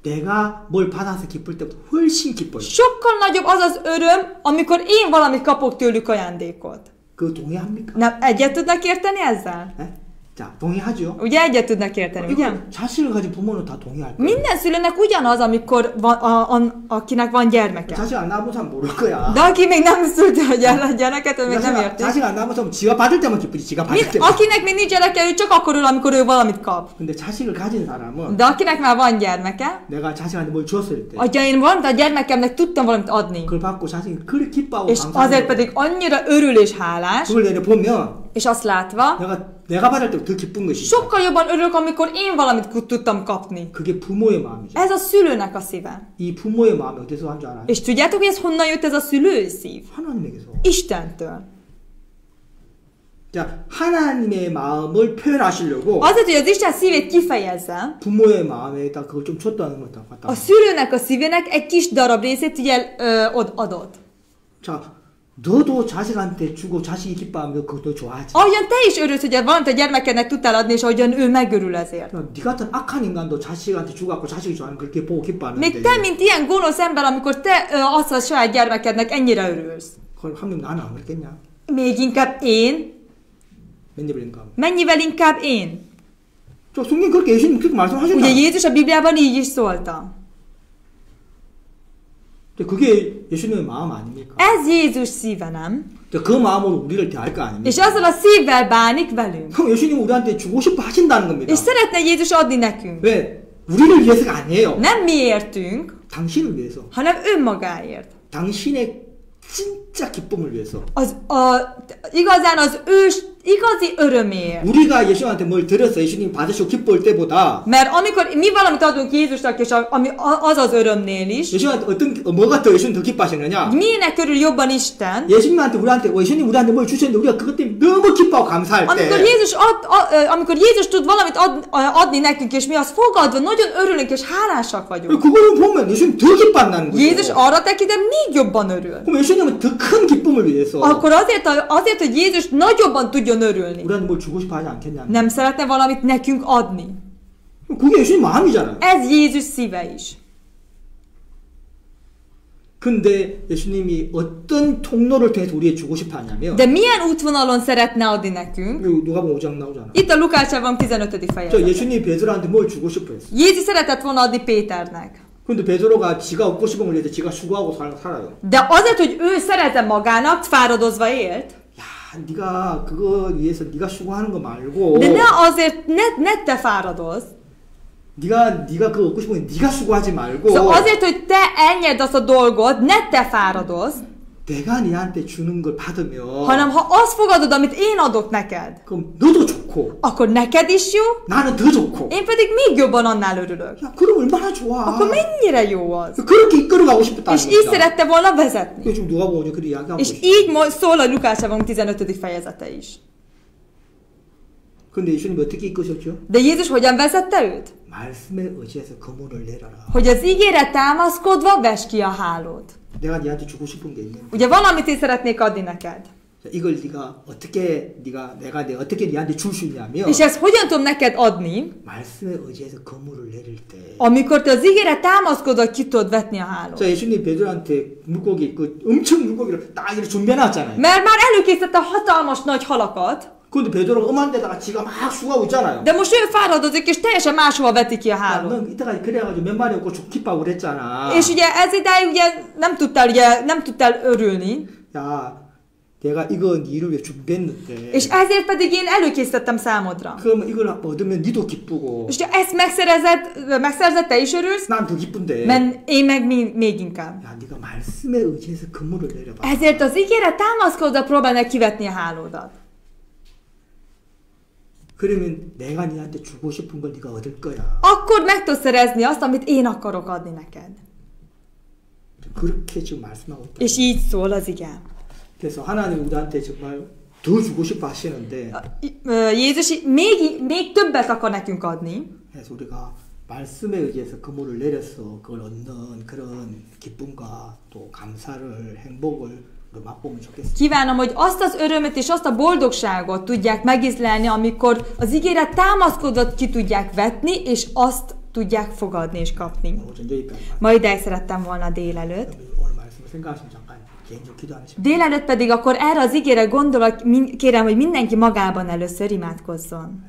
내가 뭘 받아서 기쁠 때보다 훨씬 기뻐요. sokkal nagyobb az az öröm, amikor én valamit kapok tőlük ajándékot. 그거 동의합니까? Nem, egyet tudnak érteni ezzel? 네? 자, 동의하죠. Ugye egyet tudnak érteni, ugye? 이거 자식을 가진 부모는 다 동의할 거예요. Minden szülőnek ugyanaz, amikor akinek van gyermeke. 자식 안 낳은 사람 모를 거야. De aki még nem szült a gyereket, ő még nem érti. 자식 안 낳은 사람 지가 받을 때만 기쁘지. 지가 받을 때. Akinek még nincs gyereke, ő csak akkor ül, amikor ő valamit kap. 근데 자식을 가진 사람은 De akinek már van gyermeke, 내가 자식한테 뭘 줬을 때 hogyha én valamit a gyermekemnek tudtam valamit adni, 그걸 받고 자식이 그렇게 기뻐하고 és azért pedig annyira örül és hálás, 그걸 내가 보면 és azt látva, 내가 받을 때 더 기쁜 것이 sokkal jobban örülök, amikor én valamit tudtam kapni. 그게 부모의 마음이죠. Ez a szülőnek a szíve. 이 부모의 마음이 어디서 한 줄 알아요? És tudjátok, hogy ez honnan jött ez a szülői szív? 하나님에게서. Istentől. 자, 하나님의 마음을 표현하시려고 Azért, hogy az Isten szívét kifejezze, 부모의 마음에다 그걸 좀 줬다는 것 같다. a szülőnek a szívének egy kis darab részét ugye adott. 자, 너도 자식한테 주고 자식이 기뻐하면 그것도 좋아하지. Ahogyan te is örülsz, hogy valamit a gyermekednek tudtál adni, és ahogyan ő megörül ezért. 네 같은 악한 인간도 자식한테 주고 자식이 좋아하는 그렇게 보고 기뻐하는데 Még te, mint ilyen gonosz ember, amikor te azt a saját gyermekednek ennyire örülsz. 그걸 하면 나는 안 그랬겠냐? Még inkább én? 몇 인가? Mennyivel inkább én? 저 성경 그렇게 예수님 그렇게 말씀하셨다. Ugye Jézus a Bibliában így is szólta. 그게 예수님의 마음 아닙니까? Ez Jézus szíve, nem? 그 마음으로 우리를 대할 거 아닙니까? És azzal a szívvel bánik velünk. 그럼 예수님 우리한테 주고 싶어 하신다는 겁니다. És szeretne Jézus adni nekünk. 왜? 우리를 위해서가 아니에요. Nem miértünk, 당신을 위해서. hanem önmagáért. 당신의 진짜 기쁨을 위해서. Igazán az igazi öröméért. 우리가 예수님한테 뭘 드려서 예수님 받으시고 기뻐할 때보다 Mert amikor mi valamit adunk Jézusnak, és az az örömnél is, 예수님한테 뭐가 더 예수님 더 기뻐하시느냐? milyenek körül jobban Isten, 예수님 우리한테 뭘 주셨는데 우리가 그것 때문에 너무 기뻐하고 감사할 amikor 때 amikor Jézus tud valamit adni nekünk, és mi azt fogadva nagyon örülünk, és hálásak vagyunk. 그거를 보면 예수님 더 기뻐한다는 거예요. Jézus arra tekint, még jobban örül. 그럼 예수님은 더 큰 기쁨을 위해서 Akkor azért, hogy Jézus nagyobban tudjon örülni, 우리한테 뭘 주고 싶어 하지 않겠냐? nem szeretne valamit nekünk adni. 그게 예수님 마음이잖아요. Ez Jézus szíve is. 근데 예수님이 어떤 통로를 통해서 우리에게 주고 싶어 하냐면 De milyen útvonalon szeretne adni nekünk? 누가복음 5장 나오잖아. Itt a Lukácsában 15. 저 fejezet. 예수님이 베드로한테 뭘 주고 싶어 했어. Jézus szeretett volna adni Péternek. 근데 베드로가 지가 얻고 싶은 걸 위해서 지가 수고하고 살아요. De azért, hogy ő szerette magának, fáradozva élt, 야, 네가 그거 위해서 네가 수고하는 거 말고 de ne azért, ne te fáradozz. 네가 그거 얻고 싶은 거 네가 수고하지 말고 Szóval azért, hogy te elnyerd azt a dolgot, ne te fáradozz. 내가 니한테 주는 걸 받으면 hanem ha azt fogadod, amit én adok neked, 그럼 너도 좋고 akkor neked is jó, 나는 더 좋고 én pedig még jobban annál örülök. 야 그럼 얼마나 좋아. Akkor mennyire jó az? 그렇게 이끌어가고 싶었다는 És így 거야. szerette volna vezetni. 요즘 누가 보면 그렇게 이야기하고 És 있어. így szól a Lukács evangélium 15. fejezete is. 근데 예수님이 어떻게 이끄셨죠? De Jézus hogyan vezette őt? 말씀에 의지해서 거물을 내려라. Hogy az ígére támaszkodva vesd ki a hálót. 내가 니한테 주고 싶은 게 있는데 Ugye van, amit én szeretnék adni neked. 자, 이걸 네가 어떻게 내가 어떻게 니한테 줄 수 있냐면 És ezt hogyan tudom neked adni, 말씀에 의지해서 거물을 내릴 때. amikor te az ígére támaszkodva ki tudod vetni a hálót. 자, 예수님 베드로한테 물고기 엄청 물고기를 딱 이렇게 준비해놨잖아요. Mert már előkészítette a hatalmas nagy halakat, 근데 베드로가 엄한 데다가 지가 막 수고하고 있잖아요. de most ő fáradozik, és teljesen máshova veti ki a 야, hálót. 넌 이때까지 그래가지고 몇 마리 없고 기뻐하고 그랬잖아. És ugye ez idáig ugye nem tudtál örülni, 야, 내가 이거 니를 위해 준비했는데. és ezért pedig én előkészítettem számodra. 그러면 이걸 얻으면 니도 기쁘고. És ha ezt megszerzett, te is örülsz, 난 더 기쁜데. mert én meg még inkább. 야, 네가 말씀에 의지해서 그물을 내려봐. Ezért az ígére támaszkodva próbálnak kivetni a hálódat. 그러면 내가 니한테 주고 싶은 걸 네가 얻을 거야. Akkor meg tudsz szerezni azt, amit én akarok adni neked. 그렇게 지금 말씀하고 있다. És így szól az ige. 그래서 하나님 우리한테 정말 더 주고 싶어 하시는데 Jézus még többet akar nekünk adni. 그래서 우리가 말씀에 의지해서 그물을 내려서 그걸 얻는 그런 기쁨과 또 감사를 행복을 맛보면 좋겠습니다. Kívánom, hogy azt az örömet és azt a boldogságot tudják megízlelni, amikor az ígéret támaszkodott ki tudják vetni, és azt tudják fogadni és kapni. 오전 여기까지. Ma ideig szerettem volna délelőtt. 오늘 말씀을 생각하시면 잠깐 개인적으로 기도하시면. Délelőtt pedig akkor erre az ígére gondolok, kérem, hogy mindenki magában először imádkozzon.